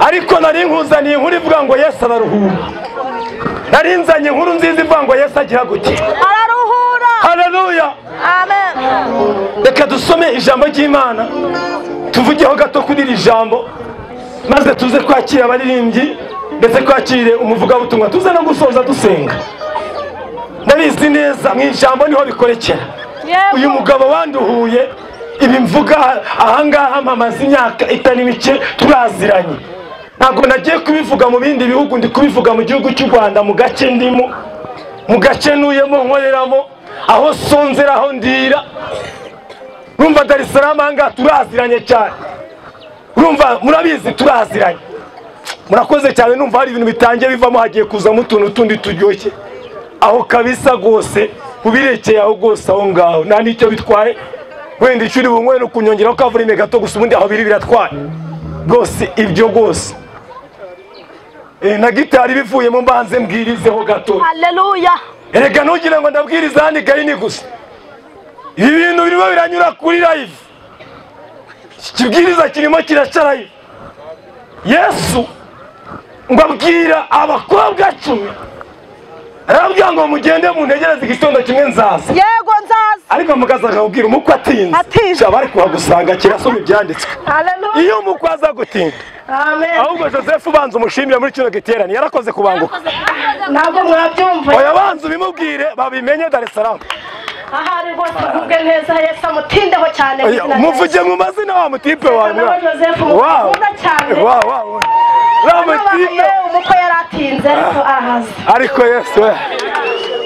Ariko nari nkuzaniye inkuru ivuga ngo Yesu araruhura. Nari nzanye inkuru nziza ivuga ngo Yesu agira gute? Araruhura. Haleluya. Amen. Reka dusome ijambo ry'Imana, tuvugeho gato kuri iri jambo, maze tuze kwakira abaririmbyi ndetse kwakire umuvugabutumwa, tuze no gusoza dusenga. Ndabizi neza mu ijambo niho bikorekera. Uyu mugabo wanduhuye ibi mvuga ahangaha mpamaze imyaka itari mike turaziranye. Ntabwo nagiye kubivuga mu bindi bihugu, ndi kubivuga mu gihugu cy'u Rwanda, mu gace ndimo, mu gace nuyemo nkoreramo, aho sonzera aho ndira. Urumva Dar es Salaam ahangaha turaziranye cyane. Urumva murabizi turaziranye. Murakoze cyane, numva hari ibintu bitangiye bivamo, hagiye kuzamo utuntu tundi turyoshye. Aho kabisa gose ubirekeye aho gose aho ngaho nta nicyo bitwaye. Wenda icuri bumwe no kunyongeraho kavurime gato gusa ubundi aho biri biratwaye gose ibyo gose. Na gitari bivuyemo mbanze mbwirizeho gato. Haleluya. Erega ntugire ngo ndabwiriza handi gahini gusa. Ibi bintu birimo biranyura kuri live. Kibwiriza kirimo kiraca live. Yesu ngabwira abakobwa 10. Arabwira ngo mugende muntegereze igitondo kimwe nzaza. Yego nzaza. Ariko mukaza akabwira umukwe atinze. Cyabari kuhagusanga kirasoma ibyanditswe. Haleluya. Iyo umukwe aza gutinda. Amen. Ahubwo Joseph ubanza umushimire muri kino giterane, yarakoze kubanguka. Ntabwo mwabyumva. Oya banza bimubwire babimenye Dar es Salaam. Ahari rwose uvuge neza Yesu amutindeho cyane. Muvuge mu mazina wa mutipe wawe mwa. Joseph mukunda cyane. Wow. Ramutipe umukwe yaratinze ariko arahaza. Ariko Yesu we.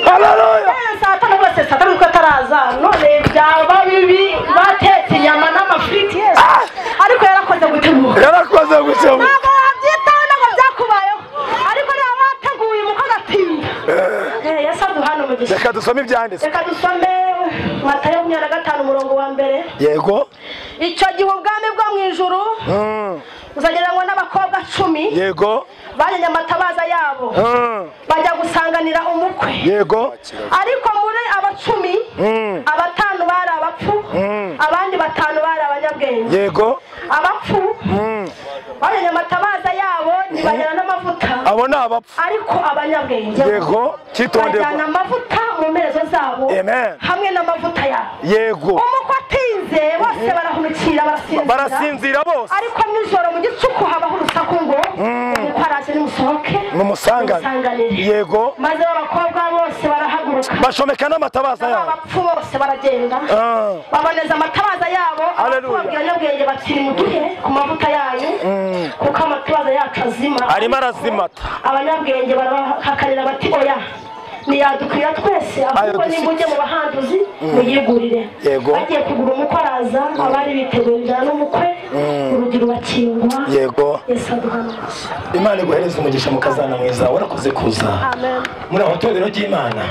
Haleluya. Satani rwose Satani uko ataraza none byaba bibi batetse inyama n'amafriti Yesu. Ariko yarakoze gutegura. Yarakoze gutegura. Ntabwo wabyitaho ntabwo byakubayeho. Ariko niba bateguye umukwe agatinda. Yesu aduhana umugisha. Reka dusome ibyanditswe. Reka dusome Matayo 25 umurongo wa mbere. Yego. Icyo gihe ubwami bwo mu ijuru uzagereranywa n'abakobwa abakobwa 10 yego bajyanye amatabaza yabo bajya gusanganira umukwe yego ariko muri aba 10 abatanu bari abapfu abandi 5 bari abanyabwenge yego abapfu bajyanye amatabaza yabo ntibajyana n'amavuta abo ni abapfu ariko abanyabwenge yego kitondeko bajyana amavuta mu mperezo zabo hamwe n'amavuta yabo yego umukwe atinze bose barahunukira barasinzira bose ariko nijoro mu gicuku habaho urusaku ngo umukwe araje nimusohoke mumusangane yego maze abakobwa bose barahaguruka bashomeka n'amatabaza yabo abapfu bose baragenda baboneza amatabaza yabo ababwira nyabwenge bati muduhe ku mavuta yayo kuko amatabaza yacu azima arimo arazimata abanyabwenge barahakanira bati oya niyadukwira twese ahubwo nimujye mu bahanduzi muyigurire bagiye kugura umukwe araza abari biteguye injyana n'umukwe urugi rubakingwa yego Yesu aduhanisha Imana iguhereze umugisha mukazana mwiza warakoze kuza muri aho torero ry'Imana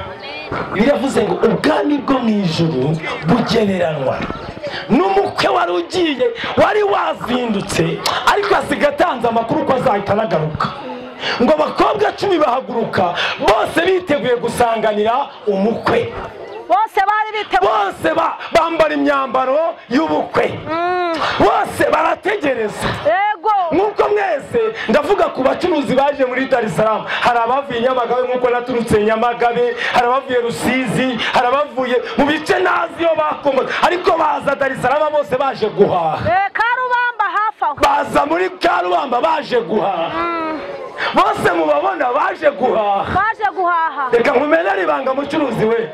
biravuze ngo ubwami bwo mu ijuru bugereranwa n'umukwe wari ugiye wari wazindutse ariko asiga atanze amakuru ko azahita anagaruka ngo abakobwa 10 bahaguruka bose biteguye gusanganira umukwe bose bari biteguye bose bambara imyambaro y'ubukwe bose barategereza yego nkuko mwese ndavuga ku bacuruzi baje muri Dar es Salaam hari abavuye Nyamagabe nkuko naturutse Nyamagabe hari abavuye Rusizi hari abavuye mu bice nazi yo bakomoka ariko baza Dar es Salaam bose baje guhaha Karubamba hafi aho baza muri Karubamba baje guhaha bose mubabona baje guhaha reka nkumenera ibanga mucuruzi we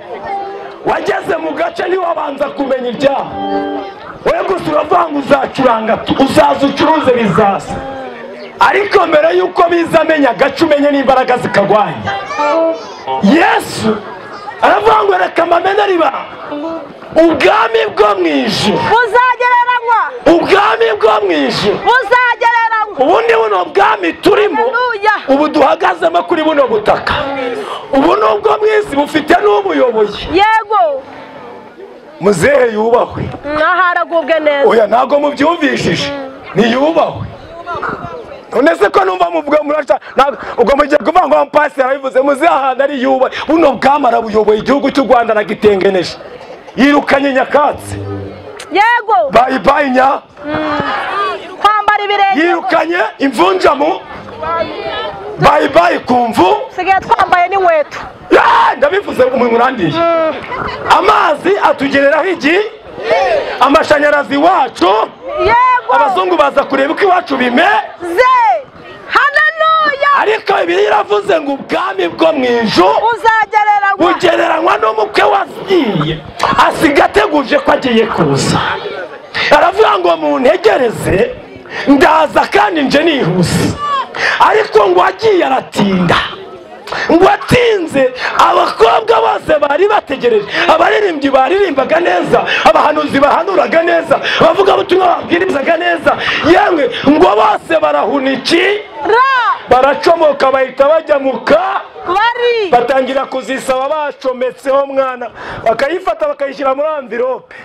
wageze mu gace ni wabanza kumenya ibyaha we gusa uravanga uzacuranga uzaza ucuruze bizaza ariko mbere yuko biza amenya agace umenye n'imbaraga zikagwanya Yesu aravuga ngo reka mbamenere ibanga ubwami bwo mu ijuru buzagereranywa ubwami bwo mu ijuru buzagereranywa ubundi buno bwami turimo ubu duhagazemo kuri buno butaka ubu nubwo mwisi bufite n'umuyoboye yego muzehe yubahwe naharagubwe neza oya ntago mubyumvishije niyubahwe none se ko numva muvuga murasha ubwo mugiye kuvuga ngo ampasi yarabivuze muzehe ahantu ari yubahwe buno bwami arabuyoboye igihugu cy'u Rwanda nagitengeneje yirukanye nyakatsi yego bayibayinya kwambara ibirenge yirukanye imvunjamu bayibayi kumvu sigaye twambaye n'inkweto ndabivuze umurandiye amazi atugereraho igi amashanyarazi wacu yego abazungu baza kureba uko iwacu bimeze haleluya ariko Bibiliya iravuze ngo ubwami bwo mu ijuru bugereranywa n'umukwe wagiye asiga ateguje ko agiye kuza aravuga ngo muntegereze ndaza kandi nje nihuse ariko ngo agiye aratinda ngo atinze abakobwa bose bari bategereje abaririmbyi baririmbaga neza abahanuzi bahanuraga neza abavuga ubutumwa babwirizaga neza yemwe ngo bose barahunikira baracomoka bahita bajya muka batangira kuzisaba bacometseho mwana bakayifata bakayishyira muri envelope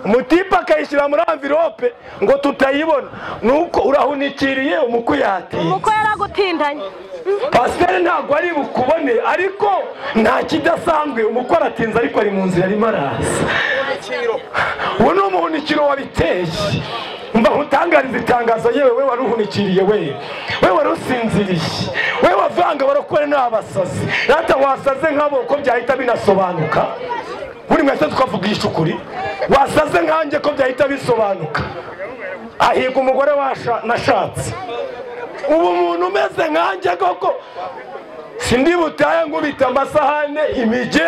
umutipa akayishyira muri envelope ngo tutayibona nuko urahunikiriye umukwe yatinze umukwe yaragutindanye pasiteri ntabwo ari bukubone ariko nta kidasanzwe umukwe aratinze ariko ari mu nzira arimo araza ubu ni umuhunikiro wabiteye mba nkutangariza itangazo yewe we waruhunikiriye we warusinziriye we wavanga barakore n'abasazi rata wasaze nk'abo ko byahita binasobanuka buri mwese tukavugisha ukuri wasaze nkanjye ko byahita bisobanuka ahiga umugore nashatse ubu umuntu umeze nkanjye koko sindi butaye ngubita amasahane imige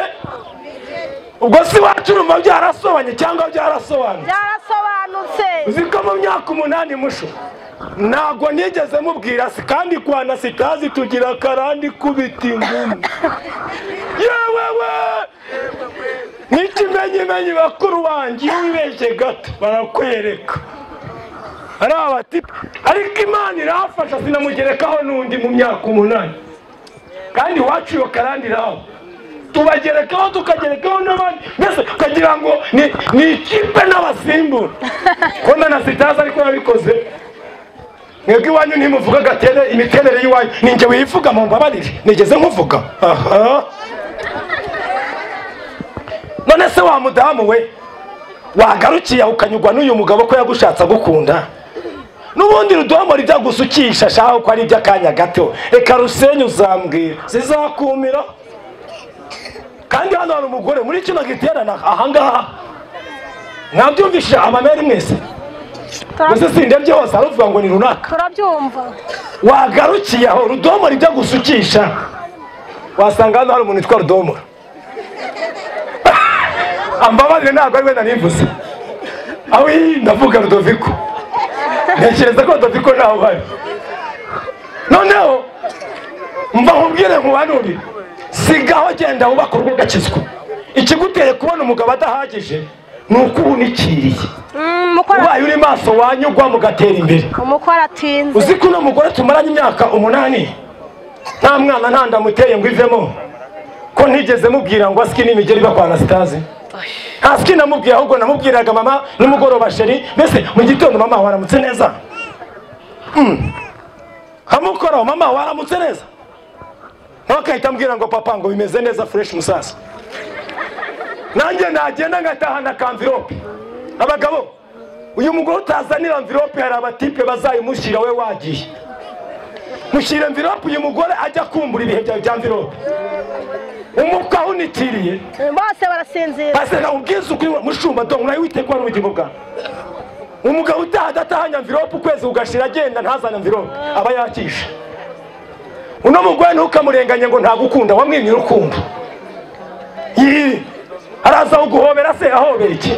ubwo si wacu urumva byarasobanye cyangwa byarasobanutse uzi ko mu myaka 8 musho ntabwo nigeze mubwira si kandi kwana sitazi tugira karandi kubita ingumi yewewe n'ikimenyimenyi bakuru banjye iyo wibeshye gato barakwereka ari abatipe ariko Imana irafasha sinamugerekaho n'undi mu myaka 8 kandi iwacu iyo karandi iraho tubagerekaho tukagerekaho n'abandi mbese ukagira ngo ni ikipe n'abasimbura ko na sitazi ariko yabikoze mwebwe iwanyu ntimuvuga gatere imiterere y'iwanyu ninjye wivuga mu mbabarire nigeze nkuvuga aha none se wa mudamu we wagarukiye ukanyugwa n'uyu mugabo ko yagushatse agukunda n'ubundi rudomora ibyo agusukisha shaho ko ari iby'akanya gato reka rusenye uzambwira zizakumira kandi hano hari umugore muri kino giterana ahangaha mwabyumvishije amameri mwese gusa sindebye hose aravuga ngo ni runaka turabyumva wagarukiye aho rudomora ibyo agusukisha wasanga hano hari umuntu witwa rudomora ambabarire ntabwo ari we nanivuze aho ndavuga Rudoviko ntekereza ko Rudoviko ntawe uhari noneho mva nkubwire nkubanurire sigaho genda wubaka urugo gakizwa ikiguteye kubona umugabo adahagije ni uko ubunikiriye ubaye uri maso wanyugwa mugatera imbere umukora atinze uzi ko uno mugore tumaranye imyaka 8 nta mwana nta ndamuteye ngo ivemo ko ntigeze mubwira ngo asiki n'imigeri bakwa Anastase asiki namubwiye ahubwo namubwiraga mama nimugoroba sheri mbese mu gitondo mama waramutse neza hamukora mama waramutse neza ntakahita mbwira ngo papa ngo bimeze neza fresh musasa nanjye nagenda ngatahana kamvirope abagabo uyu mugore utazanira envelope hari abatipe bazayimushyira we wagiye mushyira envelope uyu mugore ajya kumbura ibihe byawe bya envelope umukwa unitiriye bose barasinzira base na ubwiza ukuri mushumba dong nayo witekwa n'ubugingo bwa umugabo utahadatahanya envelope ukwezi ugashira agenda ntazana envelope aba yakisha uno mugore ntukamurenganye ngo ntagukunda wamwimye urukundo araza uguhobera se ahobera iki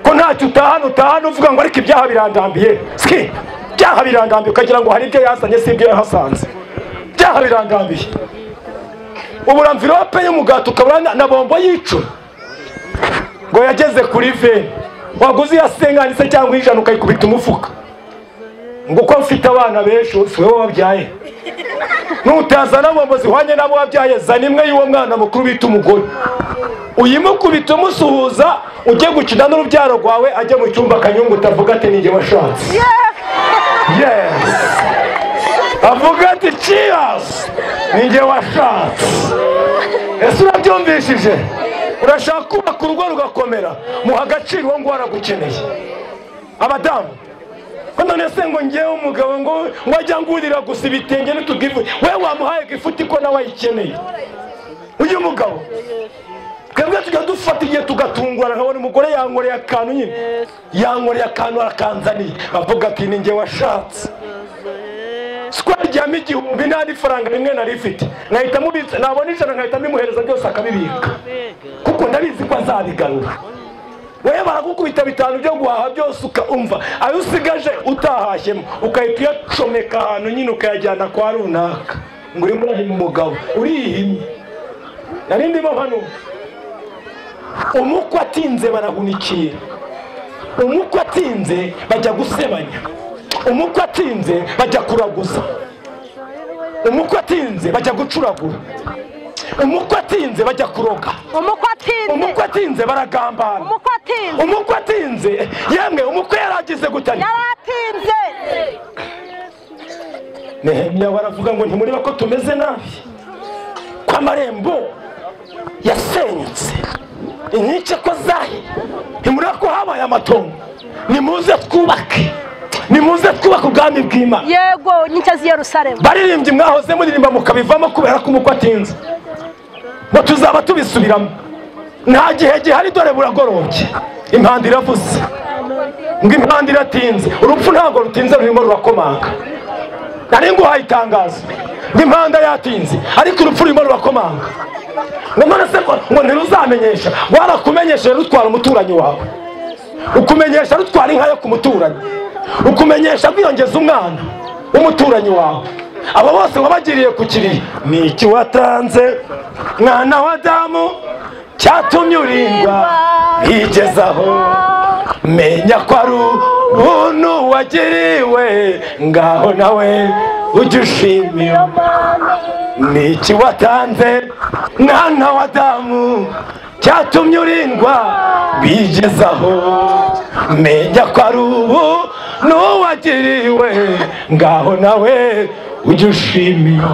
ko ntacyo utahana uvuga ngo ariko ibyaha birandambiye ski byaha birandambiye ukagira ngo hari ibyo yazanye si ibyo yahasanze byaha birandambiye ubu envelope y'umugati ukabura na bombo y'icumi ngo yageze kuri ve waguze yasenganise cyangwa ijana ukayikubita umufuka ngo uko mfite abana benshi si wowe wabyaye nutazana bombo zihwanye nabo wabyaye zana imwe y'uwo mwana mukuru bita umugore uyimukubita umusuhuza ujye gukina n'urubyaro rwawe ajye mu cyumba akanyungu utavuga ati ninjye washatse yes avuga ati cheers ninjye washatse ese urabyumvishije urashaka kubaka urugo rugakomera muha agaciro uwo ngo aragukeneye abadamu none se ngo ngewe umugabo ngo wajya ngurira gusa ibitenge n'utugifu we wamuhaye gifuti ko nawe ayikeneye uyu mugabo twebwe tujya dufata igihe tugatungurana nkabona umugore yankoreye akantu nyine yankoreye akantu arakanzaniye avuga ati ni njye washatse twaryamo igihumbi nta n'ifaranga rimwe nari ifite nkahita mubitsa nabona ijana nkahita mbimuhereza byose akabibika kuko ndabizi ko azabigarura wewe baragukubita bitanu byo guhaha byose ukumva ayo usigaje utahashyemo ukahita uyacomeka ahantu nyine ukayajyana kwa runaka ngo urimo urahima umugabo urihimye nari ndimo hano umukwe atinze barahunikira umukwe atinze bajya gusebanya umukwe atinze bajya kuraguza umukwe atinze bajya gucuragura umukwe atinze bajya kuroga umukwe atinze baragambana umukwe atinze yemwe umukwe yaragize gutari yaratinze Nehemiya baravuga ngo ntimuriba ko tumeze nabi ko amarembo yasenyutse inkike ko zahi ntimuriba ko habaye amatongo nimuze twubake ubwami bw'Imana yego nyinshi z'i Yerusalemu baririmbye mwahoze muririmba mukabivamo kubera ko umukwe atinze ngo tuzaba tubisubiramo nta gihe gihari dore buragorobye impanda iravuze ngo impanda iratinze urupfu ntabwo rutinze rurimo rurakomanga nari nguhaye itangazo ngo impanda yatinze ariko urupfu rurimo rurakomanga ngo none se ngo ntiruzamenyesha warakumenyesheje rutwara umuturanyi wawe ukumenyesha rutwara inka yo ku muturanyi ukumenyesha kwiyongeza umwana w'umuturanyi wawe abo bose wabagiriye ku kiriya ni iki watanze mwana wa Adamu cyatumye urindwa bigezaho menya ko ari ubuntu wagiriwe ngaho nawe ujye ushimira ni iki watanze mwana wa Adamu cyatumye urindwa bigezaho menya ko ari n'uwagiriwe ngaho nawe ujye ushimira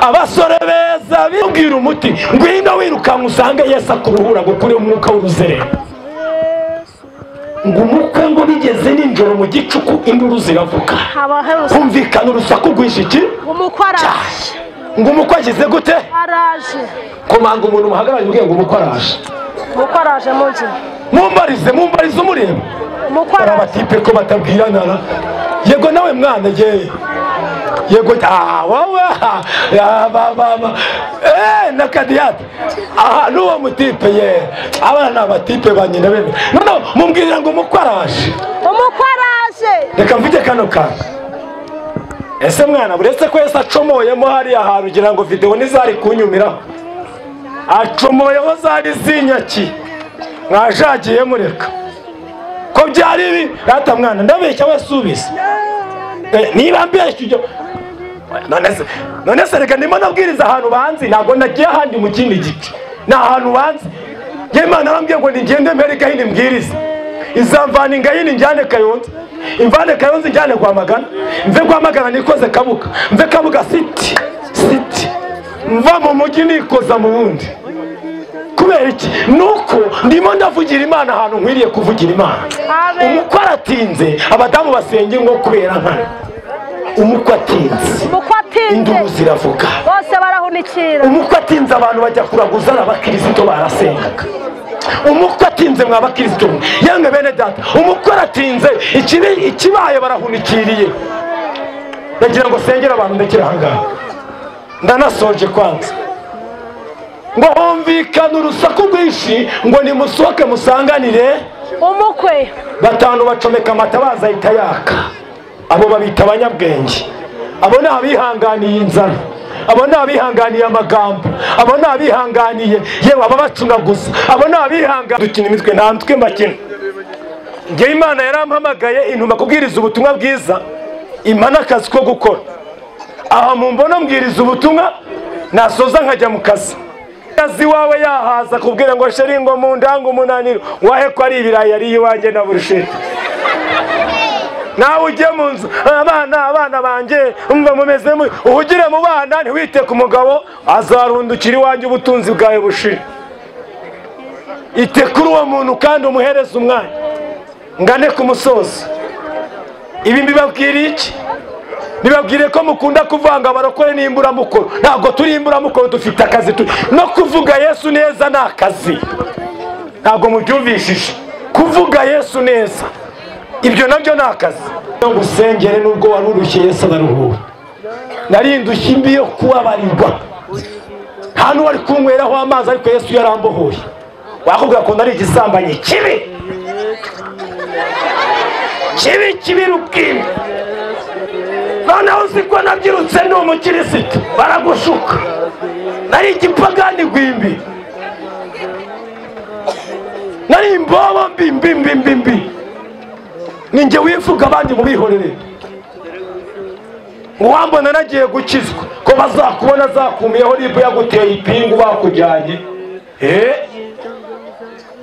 abasore beza bibwira umuti ngwino wirukanka usange Yesu akuruhura gukure umwuka w'uruzerero ngo umukwe ngo bigeze ninjoro mu gicuku induru ziravuga humvikana urusaku rw'ishiki umukwe araje ngo umukwe agize gute araje komanga umuntu muhagaranye ubwiye ngo umukwe araje umukwe araje munsi mumbarize umureba umukwe araje abatipe ko batabwiranana yego nawe mwana yego wowe na kadiyate aha n'uwo mutipe ye abana ni abatipe ba nyina bebe noneho mumbwirira ngo umukwe araje reka mvite kano kantu ese mwana buretse ko Yesu acomoyemo hariya hantu ugira ngo videwo ntizari kunyumiraho acomoyeho zari zinyaki mwajagiye mureka ko byari ibi rata mwana ndabeshya we subize niba mbeshya ujya none se reka ndimo nabwiriza ahantu banzi ntabwo nagiye ahandi mu kindi gice ni ahantu banzi Imana arambwiye ngo nigende mbere Gahini mbwirize izamvana ingahini njyane Kayonza imvane Kayonza njyane Rwamagana mve Rwamagana nikoze Kabuga mve Kabuga city mva mu mujyi nikoza mu wundi kubera iki nuko ndimo ndavugira Imana ahantu nkwiriye kuvugira Imana umukwe aratinze abadamu basenge ngo kubera nkana umukwe atinze induru ziravuga bose barahunikira umukwe atinze abantu bajya kuraguza n'abakristo barasengaga umukwe atinze mw'abakristo yange bene data umukwe aratinze ikibaye barahunikiriye ndagira ngo sengera abantu ndekera ahangaha ndanasoje kwanza ngo humvikana urusaku rwinshi ngo nimusohoke musanganire umukwe batanu bacomeka amatabaza ahita yaka abo babita abanyabwenge abo ni abihanganiye inzara abo ni abihanganiye amagambo abo ni abihanganiye yewe ababacungaguza abo ni abihanganiye dukina imitwe nta mutwe mbakina njye Imana yarampamagaye intuma kubwiriza ubutumwa bwiza imana akazi ko gukora aha mumbona mbwiriza ubutumwa nasoza nkajya mu kazi kazi wawe yahaza kubwira ngo sheri ngo mu ndango umunaniro wahe ko ari ibirayi yari iwanjye na burusheti nawe ujye mu nzu abana banjye umva mumeze uhugire mu bana ntiwite ku mugabo azarundukira iwanjye ubutunzi bwawe bushira ite kuri uwo muntu kandi umuhereze umwanya ngane ku musozi ibi mbibabwira iki bibabwire ko mukunda kuvanga abarokore n'imburamukoro ntabwo turi imburamukoro dufite akazi no kuvuga Yesu neza ni akazi ntabwo mubyumvishije kuvuga Yesu neza ibyo nabyo ni akazi no gusengere nubwo wari urushye Yesu araruhura narindushye imbi yo kubabarirwa nta n'uwari kunyweraho amazi ariko Yesu yarambohoye wakubwira ko nari igisambanyi kibi rubwimbi noneho uzi ko nabyirutse ni umukirisitu baragushuka nari igipagani rwimbi nari imbobo mbi ninjye wifuga abandi mubihorere ngo wambona nagiye gukizwa ko bazakubona zakumiyeho ribu yaguteye ipingu bakujyanye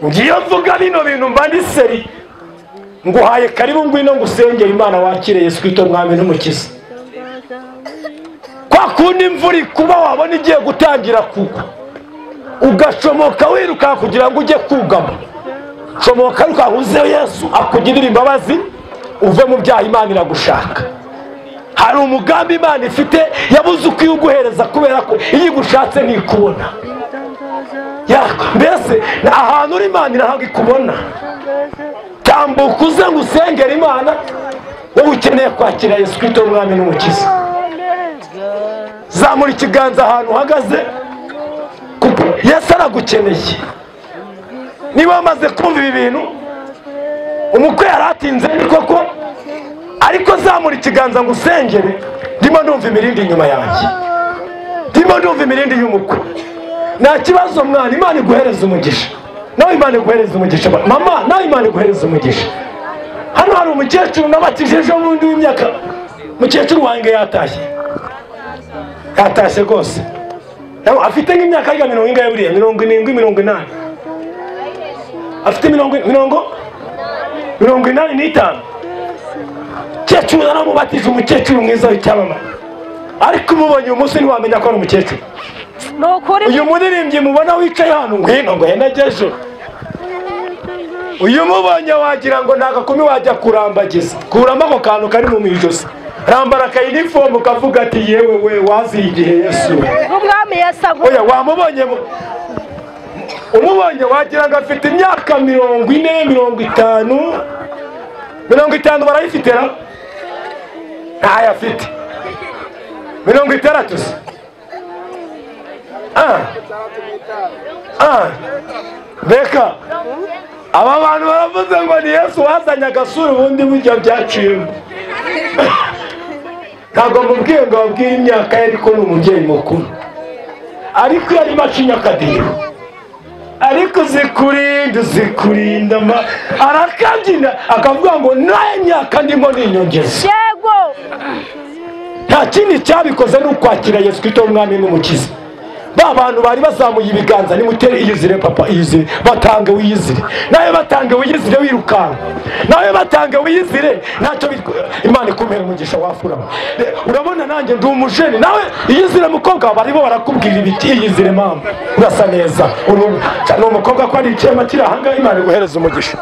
ngiye mvuga bino bintu mba ndi seri nguhaye karibu ngwino ngusengera Imana wakire Yesu Kristo mwami n'umukiza kwa kundi imvura kuba wabona igiye gutangira kugwa ugacomoka wiruka kugira ngo ujye kugama comoka ruka uze Yesu akugirira imbabazi uve mu byaha Imana iragushaka hari umugambi Imana ifite yabuze uko iguhereza kubera ko iyo igushatse ntikubona mbese ahantu uri Imana irahaga ikubona tambuka uze ngusengera Imana wowe ukeneye kwakira Yesu Kristo umwami n'umukiza zamura ikiganza ahantu uhagaze kuko Yesu aragukeneye niba wamaze kumva ibi bintu umukwe yaratinze koko ariko zamura ikiganza ngo usengere ndimo ndumva imirindi inyuma yanjye ndimo ndumva imirindi y'umukwe nta kibazo mwana Imana iguhereza umugisha nawe Imana iguhereza umugisha mama nawe Imana iguhereza umugisha hano hari umukecuru nabatije bundi w'imyaka mukecuru wanjye yatashye rwose afite nk'imyaka ya 70 buriya 70 80 afite 70 85. Umukecuru naramubatije, umukecuru mwiza w'icyamamare, ariko umubonye uyu munsi ntiwamenya ko ari umukecuru. Uyu muririmbyi mubona wicaye hano ngwino ngo yenegeje, uyu mubonye wagira ngo nagakumi wajya kurambagiza, kuramo ako kantu kari mu ijosi, rambara akayinifomu ukavuga ati yewe we waziye igihe Yesu. Ubwami Yesu avuga. Oya wamubonye, umubonye wagira ngo afite imyaka 40, 50 barayifite ra? Ntayo afite. 60. Beka aba bantu baravuze ngo ni Yesu wazanye agasura ubundi burya byaciyemo. Ntabwo mubwiye ngo babwire imyaka ye, ariko ni umubyeyi mukuru, ariko yari macinya akadiho, ariko zikurinda arakabyina akavuga ngo naye myaka ndimo ninyongeza. Nta kindi cyabikoze ni ukwakira Yesu Kristo umwami n'umukiza. Ba bantu bari bazamuye ibiganza, nimutere iyizire papa, iyizire, batange wiyizire, nawe batange wiyizire wirukanka, nawe batange wiyizire, ntacyo Imana ikumera umugisha wafurama. Urabona nanjye ndi umujeni, nawe iyizire mukobwa, baribo barakubwira ibiti, iyizire mama, urasa neza, ni umukobwa ko ari icyema kiri ahangaha, Imana iguhereza umugisha.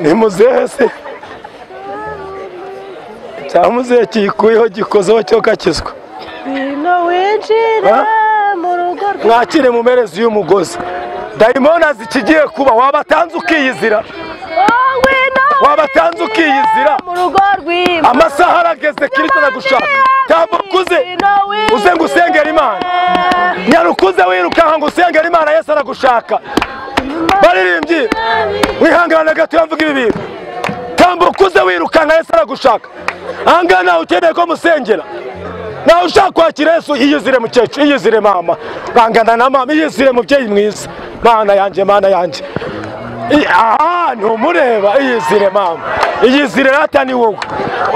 Ni muzehe se cyangwa muzehe kikuyeho gikozeho cyo kakizwa? Mwakire mumerezi y'umugozi, dayimoni zikigiye kuba, wabatanze ukiyizira, wabatanze ukiyizira, amasaha arageze, Kristo aragushaka. Tambukuze uze ngo usengera Imana, nyarukuze wirukanka ngo usengera Imana, Yesu aragushaka. Baririmbyi wihangana gato yavuga ibi bintu, tambukuze wirukanka, Yesu aragushaka. Angana ukeneye ko musengera, nawe ushaka kwakira Yesu, iyizire mukecuru, iyizire mama, bangana na mama, iyizire mubyeyi mwiza, Mana yanjye, Mana yanjye. Ntumureba, iyizire mama, iyizire rata ni wowe,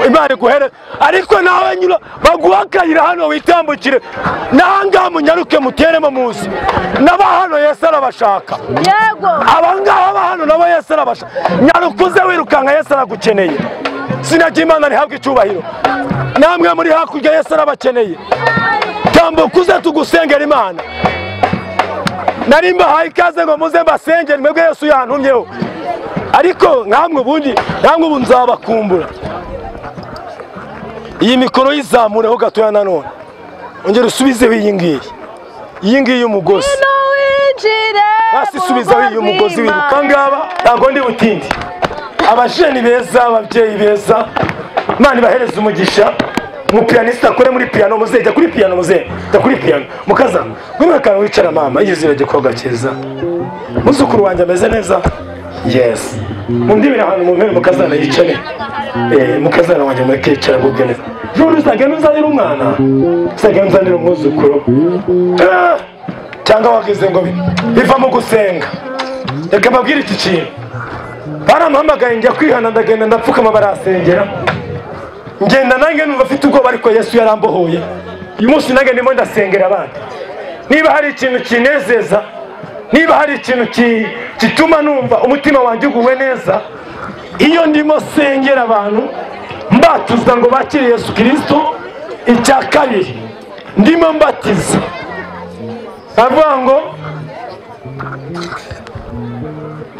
Imana iguhereza. Ariko nawe nyura baguha akayira hano witambukire, nanga munyaruke muteremo muzi, naba hano Yesu arabashaka. Abangaba hano nabo Yesu arabashaka. Nyarukuze wirukanka, Yesu aragukeneye. Sinajya Imana rihabwa icyubahiro, namwe muri hakurya Yesu arabakeneye. Tambukuze tugusengera Imana. Nari mbahaye ikaze ngo muze mbasengere, mwebwe Yesu yantumyeho, ariko nkamwe ubu nzabakumbura. Iyi mikoro yizamureho gatoya nanone, ongera usubizeho iyi ngiyi y'umugozi, basi subizaho iyi y'umugozi wiruka. Ngaba ntabwo ndi butindi, abajeni beza, ababyeyi beza, Imana ibahereza umugisha. Umupiyanista akore muri piano, muze jya kuri piano, muze jya kuri piano, mukaza ngwino kana wicara mama, iyizire gikoga cyiza, muzukuru wanjye ameze neza. Yes, mundibira hano mu mpera, mukazana yicare, mukazana wanjye muri kicara gubwe neza. Juru uzagenda uzanira umwana, uzagenda uzanira umwuzukuru, cyangwa wagize ngo biva mu gusenga. Reka mbabwire iki kintu, barampamagaye njya kwihana, ndagenda ndapfukama, barasengera, ngenda nange numva afite ubwoba, ariko Yesu yarambohoye. Uyu munsi nange ndimo ndasengera abandi. Niba hari ikintu kinezeza, niba hari ikintu gituma numva umutima wanjye uguwe neza, iyo ndimo sengera abantu mbatuza ngo bakire Yesu Kristo. Icya kabiri, ndimo mbatiza, avuga ngo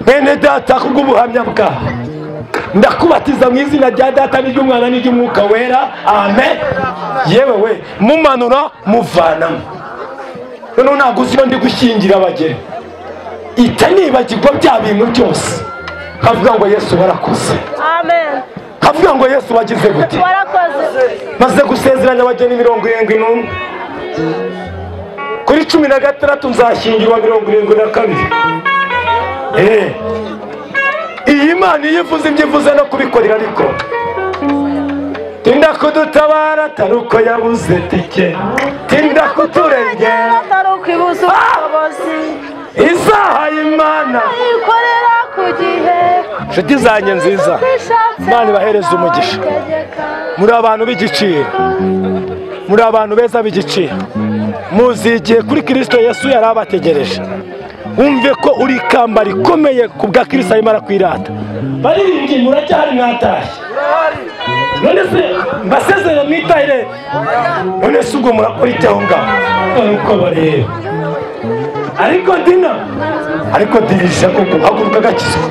bene data, kubw'ubuhamya bwawe ndakubatiza mu izina rya Data n'iry'Umwana n'iry'Umwuka wera, amen. Yewe we mumanura muvanamo, noneho ntabwo uzi iyo ndi gushyingira abageni, ita nibagirwa bya bintu byose, kavuga ngo Yesu warakoze, amen. Kavuga ngo Yesu wagize gute, warakoze. Maze gusezeranya abageni 71, kuri 16 nzashyingirwa 72. Iyi Imana yivuze ibyivuze no kubikorera, ariko tinda kudutabara taruko yabuze tike, tinda kuturengera taruko ibuze ubushobozi, isaha y'Imana ikorera ku gihe. Nshuti zanjye nziza, Imana ibahereza umugisha. Muri abantu b'igiciro, muri abantu beza b'igiciro, muzigiye kuri Kristo Yesu yari abategereje. wumve ko uri ikamba rikomeye ku bwa Kristo arimo arakwirata. Baririmbyi muracyari mwatashye, none se mbasezerano mwitahire, none se ubwo murakora icyo aho ngaho uko bareba. Ariko dirisha koko, haguruka gakizwa,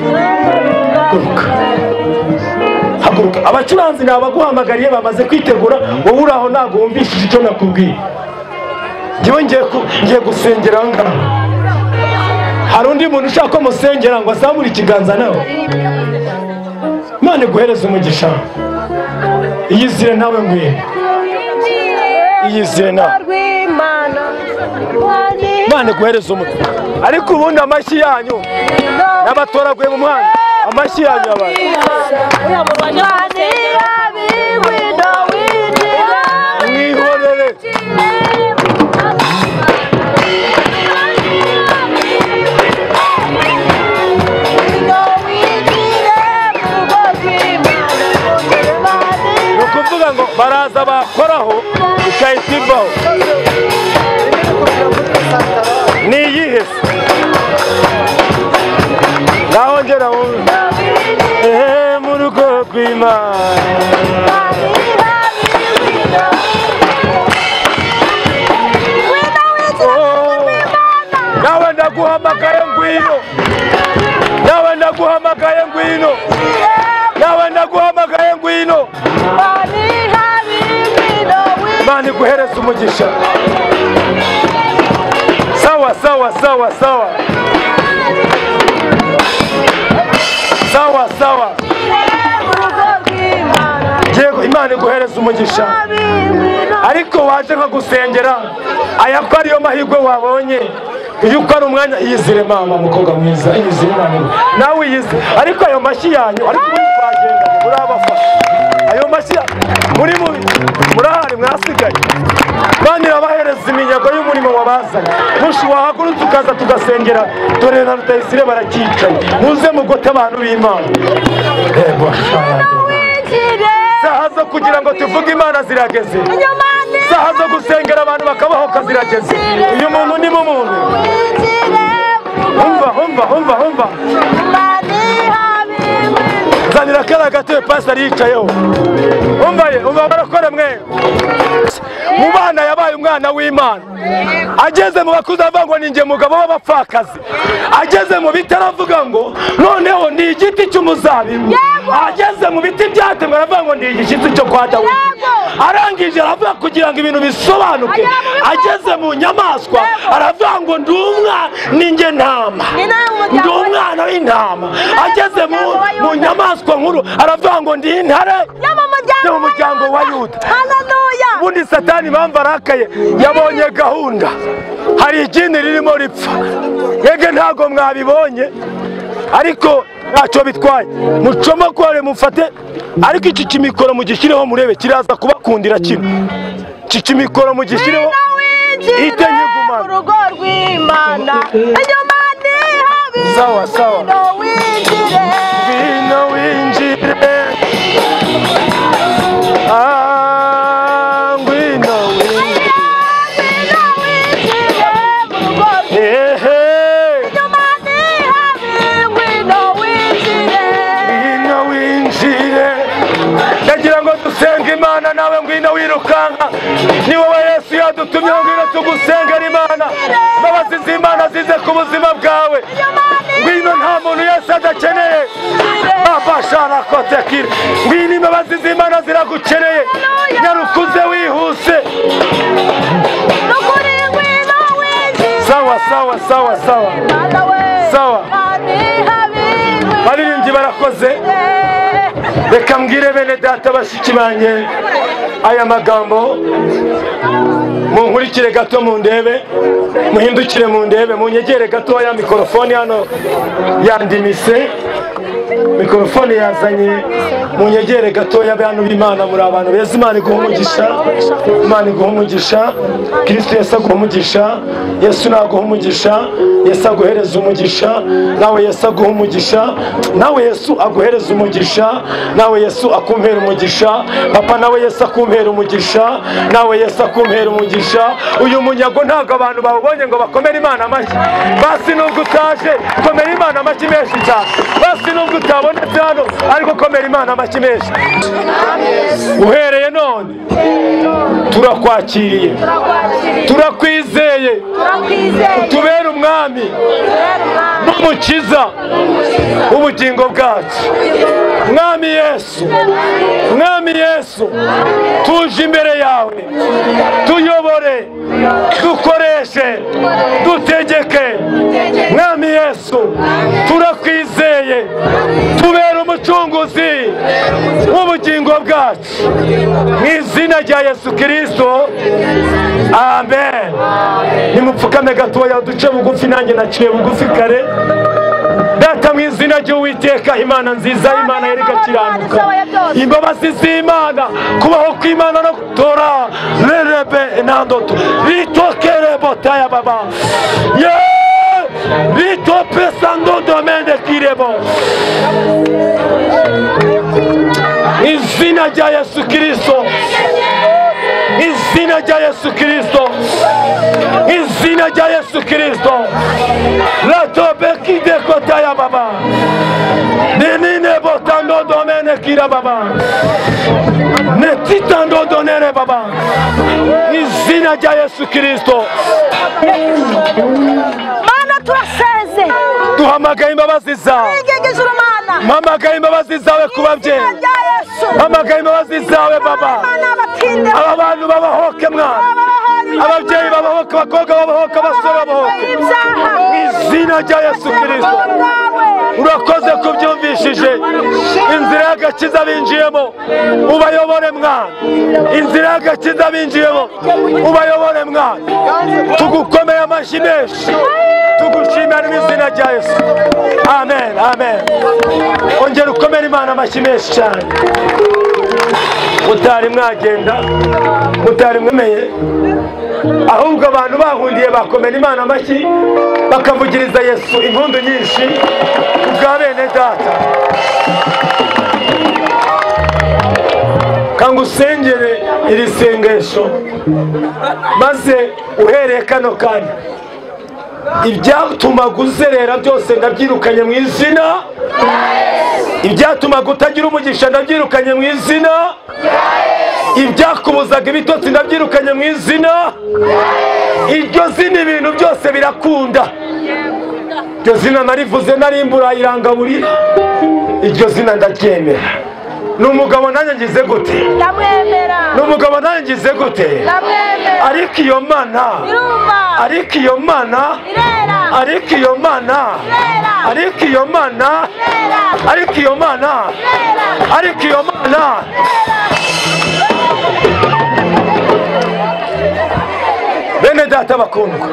haguruka. Abacuranzi ni abaguhamagariye bamaze kwitegura, wowe uri aho ntabwo wumvishije icyo nakubwiye. Njyewe ngiye gusengera aho ngaho. Hari undi muntu ushaka ko musengera ngo azamure ikiganza nawe? Imana iguhereze umugisha. Iyizire nawe ngwino, iyizire nawe. Imana iguhereze umugisha. Ariko ubundi amashyi yanyu n'abatoraguye mu muhanda, amashyi yanyu abantu mwihorere. Ni ukuvuga ngo baraza bakoraho ikahita ivaho. Ni iyihe se? Ngaho ngera wumve. Mu rugo rw'Imana nawe ndaguhamagaye ngwino, nawe ndaguhamagaye ngwino, nawe ndaguhamagaye ngwino. Imana iguhereze umugisha. Sawa sawa sawa sawa sawa sawa. Yego, Imana iguhereze umugisha. Ariko waje nka gusengera, aya ko ariyo mahirwe wabonye. Iyo uko ari umwanya, iyizire mama, mukobwa mwiza, iyizire mama, nawe iyizire. Ariko ayo mashyi yanyu, ariko muri twagendanye murabafasha. Ayo mashyi murahari, mwasigaye. Imana irabahereza iminyago y'umurimo wabazanye. Mushi wahagurutse ukaza tugasengera, dore na Rutayisire barakicaye. Muze mugote abantu b'Imana. Saha zo kugira ngo tuvuge Imana zirageze. Saha zo gusengera abantu bakabahoka zirageze. Uyu muntu ni mu muntu. Humva. Zanira kara gatebe pastor yicayeho. Umva barakore mwe. Mu bana yabaye umwana w'Imana. Ageze mu bakuze avuga ngo ninjye mugabo w'abapfakazi. Ageze mu bitara avuga ngo noneho ni igiti cy'umuzabibu. Ageze mu biti byatemwe aravuga ngo ni igiti cyo kwa Dawidi. Arangije aravuga kugira ngo ibintu bisobanuke. Ageze mu nyamaswa aravuga ngo ndumwa ninjye ntama, ndumwana w'intama. Ageze mu nyamaswa nkuru aravuga ngo ndi intare yo mu muryango wa Yuda. Ubundi Satani impamvu arakaye, yabonye gahunda, hari igini ririmo ripfa. Yege ntago mwabibonye, ariko ntacyo bitwaye. Mucomokore mufate, ariko iki kimikoro mugishyireho murebe kiraza kubakundira kino. Iki kimikoro mugishyireho ite nyigumana. Urugo rw'Imana. Sawa sawa. Ngwino winjire. Imana nawe ngwino wirukanka, ni wowe Yesu yadutumye ngwino tugusengera Imana. Mbabazi z'Imana zize ku buzima bwawe. Ngwino nta muntu Yesu adakeneye. Abashara kotekira. Ngwino imbabazi z'Imana ziragukeneye. Nyarukuze wihuse. Sawa. Baririmbyi barakoze. Reka mbwire bene data bashiki banye aya magambo, munkurikire gato mundebe, muhindukire mundebe, munyegere gato ya mikrofone hano yandimise. mikorofone yazanye munyegere gatoya abantu b'Imana muri abantu beza Imana iguha umugisha Imana iguha umugisha Kristo Yesu aguha umugisha Yesu naguha umugisha Yesu aguhereza umugisha nawe Yesu aguha umugisha nawe Yesu aguhereza umugisha nawe Yesu akumpera umugisha papa nawe Yesu akumpera umugisha nawe Yesu akumpera umugisha uyu munyago ntago abantu bawubonye ngo bakomere Imana amashyi basi nubwo utaje komera Imana amashyi menshi cyane basi nubwo utabonetse hano ariko komera Imana amashyi menshi uhereye none turakwakiriye turakwizeye utubere umwami n'umukiza ubugingo bwacu mwami Yesu mwami Yesu tuje imbere yawe tuyobore dukoreshe dutegeke mwami Yesu turakwizeye tubere umucunguzi w'ubugingo bwacu mu izina rya Yesu Kristo amen nimupfukame gatoya duce bugufi nanjye naciye bugufi kare data mu izina ry'Uwiteka Imana nziza Imana yereka kiranuka imbabazi z'Imana kubaho kw'Imana no gutora lerebe enandoto bitokere botaya baba bitope sando domende kirebo izina rya Yesu Kristo izina rya Yesu Kristo izina rya Yesu Kristo la tobe kide kotaya baba nenine botando domene kira baba netitando donere baba izina rya Yesu Kristo Mana turaseze duhamagaye imbabazi zawe mpamagaye imbabazi zawe ku babyeyi mpamagaye imbabazi zawe baba aba bantu babahoke mwana ababyeyi babahoke abakobwa babahoke abasore babahoke izina rya Yesu Kristo urakoze kubyumvishije inzira y'agakiza binjiyemo ubayobore mwana inzira y'agakiza binjiyemo ubayobore mwana tugukomeye amashyi menshi tugushimira mu izina rya Yesu amen amen ongera ukomere Imana amashyi menshi cyane mutari mwagenda mutari mwemeye ahubwo abantu bahundiye bakomera Imana amashyi bakavugiriza Yesu impundu nyinshi bwa bene data kangusengere iri sengesho maze uhereye kano kanya ibyatumaga uzerera byose ndabyirukanye mu izina ibyatumaga utagira umugisha ndabyirukanye mu izina ibyakubuzaga ibitotsi ndabyirukanye mu izina iryo zina ibintu byose birakunda iryo zina narivuze narimbura irangaburira iryo zina ndaryemera n'umugabo nanjye ngize gute n'umugabo nanjye ngize gute ariko iyo mana ariko iyo mana ariko iyo mana ariko iyo mana ariko iyo mana ariko iyo mana bene data bakundwa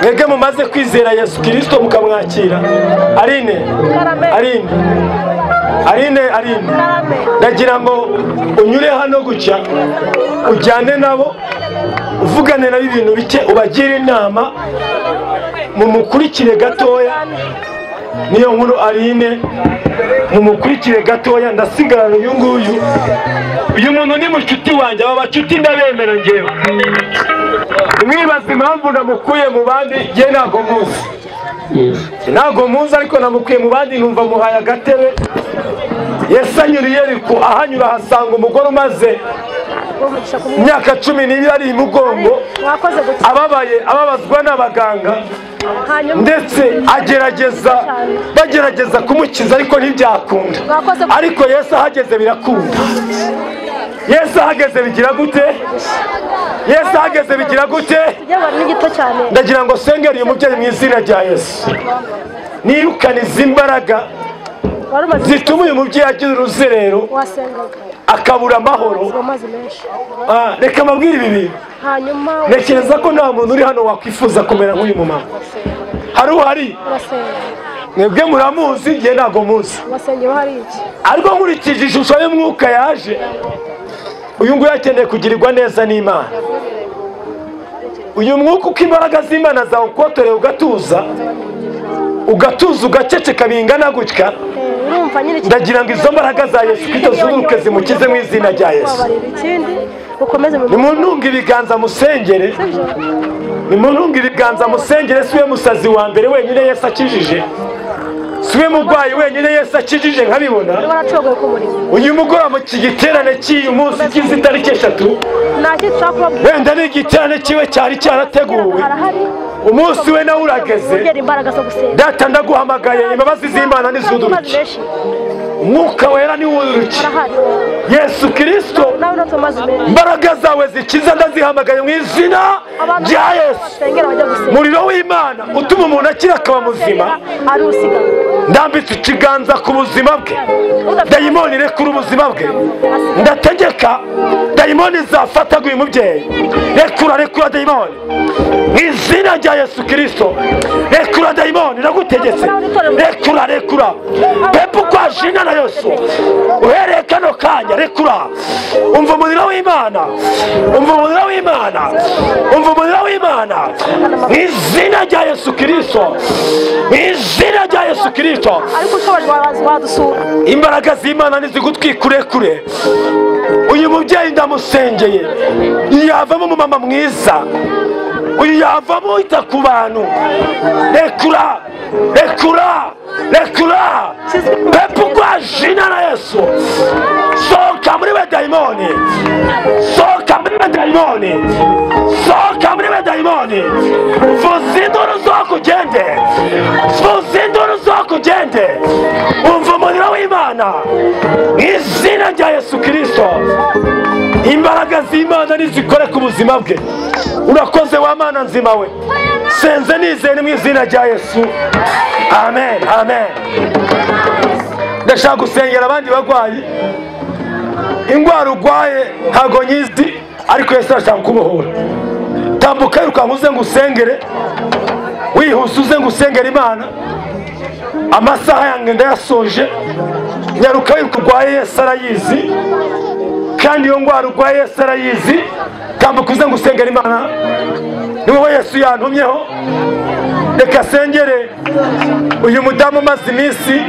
mwebwe mumaze kwizera Yesu Kristo mukamwakira Arine ndagira ngo unyure hano gucya ujyane nabo uvugane nabo ibintu bike ubagire inama mumukurikire gatoya niyo nkuru Arine mumukurikire gatoya ndasigarana uyu nguyu uyu muntu ni mushuti wanjye aba bacuti ndabemera ngewe mwibaza impamvu namukuye mu bandi ye ntago muzi ariko namukuye mu bandi numva muhaye agatebe Yesu anyuriye ariko ahanyura hasanga umugore umaze imyaka 12 ari imugongo ababazwa n'abaganga ndetse bagerageza kumukiza ariko ntibyakunda ariko Yesu ahageze birakunda Yesu ahageze bigira gute Yesu ahageze bigira gute ndagira ngo sengera uyu mubyeyi mu izina rya Yesu nirukane izi mbaraga zituma uyu mubyeyi agira uruzerero akabura amahoro reka mabwire ibi bintu ntekereza ko nta muntu uri hano wakwifuza kumera nk'uyu mumama hari mwebwe muramuzi njye ntabwo muzi wasengewe hari iki ariko nkurikije ishusho y'umwuka yaje uyu nguyu akeneye kugirirwa neza n'Imana. Uyu mwuka uko imbaraga z'Imana zawukotoreye ugatuza ugaceceka bingana gutya, ndagira ngo izo mbaraga za Yesu Kristo zuruke zimukize mu izina rya Yesu. Nimuntunga ibiganza musengere, nimuntunga ibiganza musengere. Siwe musazi wa mbere wenyine Yesu akijije, siwe murwayi wenyine Yesu akijije nkabibona. Uyu mugoroba mu giterane cy'uyu munsi kizi tariki 3 wenda ni igiterane kiwe cyari cyarateguwe, umunsi we nawe urageze. Data ndaguhamagaye, imbabazi z'Imana nizuduruke, umwuka wera niwuruke. Yesu Kristo, imbaraga zawe zikiza ndazihamagaye mu izina rya Yesu. Umuriro w'Imana utuma umuntu akira akaba muzima, ndambitse ikiganza ku buzima bwe. Dayimoni rekura ubuzima bwe, ndategeka dayimoni zafataga uyu mubyeyi. Rekura dayimoni mu izina rya Yesu Kristo. Rekura dayimoni, nagutegetse. Rekura pepo kwa jina na Yesu. Uhereye kano kanya rekura. Umva umuriro w'Imana, umva umuriro w'Imana, umva umuriro w'Imana mu izina rya Yesu Kristo, mu izina rya Yesu Kristo. Imbaraga z'Imana nizigutwikurekure. Uyu mubyeyi ndamusengeye, yavamo umumama mwiza, uyu yavamo wita ku bantu. Rekura pepo kwa jina la Yesu. Soka muri we dayimoni, soka muri we dayimoni, soka muri we dayimoni. Vuzinduru zoko ugende, vuzinduru zoko ugende. Umva umuriro w'Imana mu izina rya Yesu Kristo. Imbaraga z'Imana nizikore ku buzima bwe. Urakoze wa Mana nzima we, senze nizeye mu izina rya Yesu. Amen, amen. Ndashaka gusengera abandi barwayi. Indwara urwaye ntago nyizi, ariko Yesu arashaka kubohora. Tambuka iruka nguze ngusengere, wihuse uze ngusengera Imana. Amasaha yange ndayasoje. Nyaruka iruka urwaye Yesu arayizi, kandi iyo ndwara urwaye Yesu arayizi. Tambuka uze ngusengera Imana, ni wowe Yesu yantumyeho. Reka sengere uyu mudamu umaze iminsi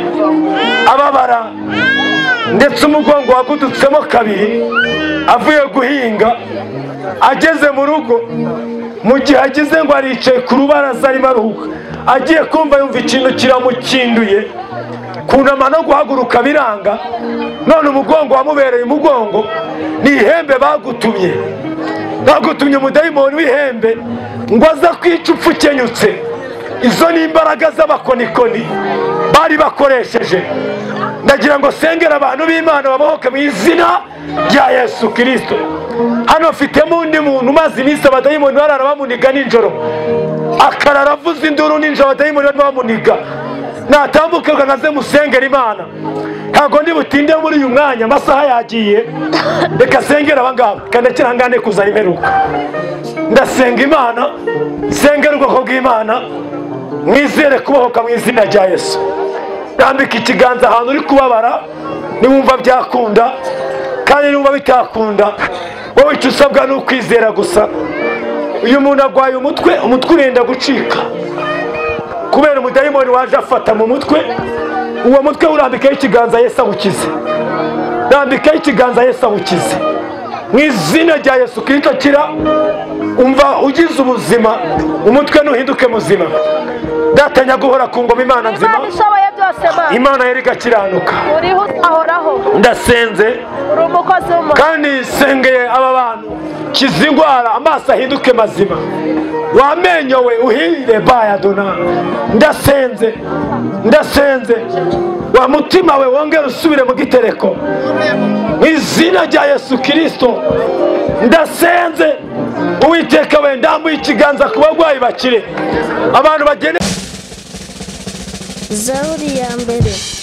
ababara, ndetse umugongo wagudutsemo kabiri avuye guhinga. Ageze mu rugo, mu gihe agize ngo aricaye ku rubaraza arimo aruhuka, agiye kumva yumva ikintu kiramukinduye, kunama no guhaguruka biranga. None umugongo wamubereye umugongo, ni ihembe bagutumye. Bagutumye umudayimoni w'ihembe ngo aza kwica upfu kenyutse. Izo ni imbaraga z'abakonikoni bari bakoresheje. Ndagira ngo sengera abantu b'Imana babohoke mu izina rya Yesu Kristo. Hano mfitemo undi muntu umaze iminsi abadayimoni barara bamuniga nijoro, akarara avuza induru nijoro, abadayimoni bamuniga. Natambuka nkaze musengera Imana, ntago ndi butinde muri uyu mwanya, amasaha yagiye. Reka sengera abangaba kandi kirangane kuza imeruka. Ndasenga Imana, sengera ubwoko bw'Imana, mwizere kubohoka mu izina rya Yesu. Ndambika ikiganza ahantu uri kubabara, niwumva byakunda kandi niwumva bitakunda, wowe icyo usabwa ni ukwizera gusa. Uyu muntu agwaye umutwe urenda gucika kubera umudayimoni waje afata mu mutwe. Uwo mutwe urambikaho ikiganza Yesu agukize, ndambikaho ikiganza Yesu agukize mu izina rya Yesu Kristo. Kira, umva ugize ubuzima, umutwe nuhinduke muzima. Datanya guhora ku ngoma Imana nzima, Imana yari gakiranuka. Ndasenze kandi sengeye aba bantu, kizingwara amaso ahinduke mazima. Wamenyo we uhire baya dona. Ndasenze wa mutima we wongera usubire mu gitereko mu izina rya Yesu Kristo. Ndasenze Uwiteka we, ndambuye ikiganza ku barwayi bakire, abantu bagene. Zaburi ya mbere.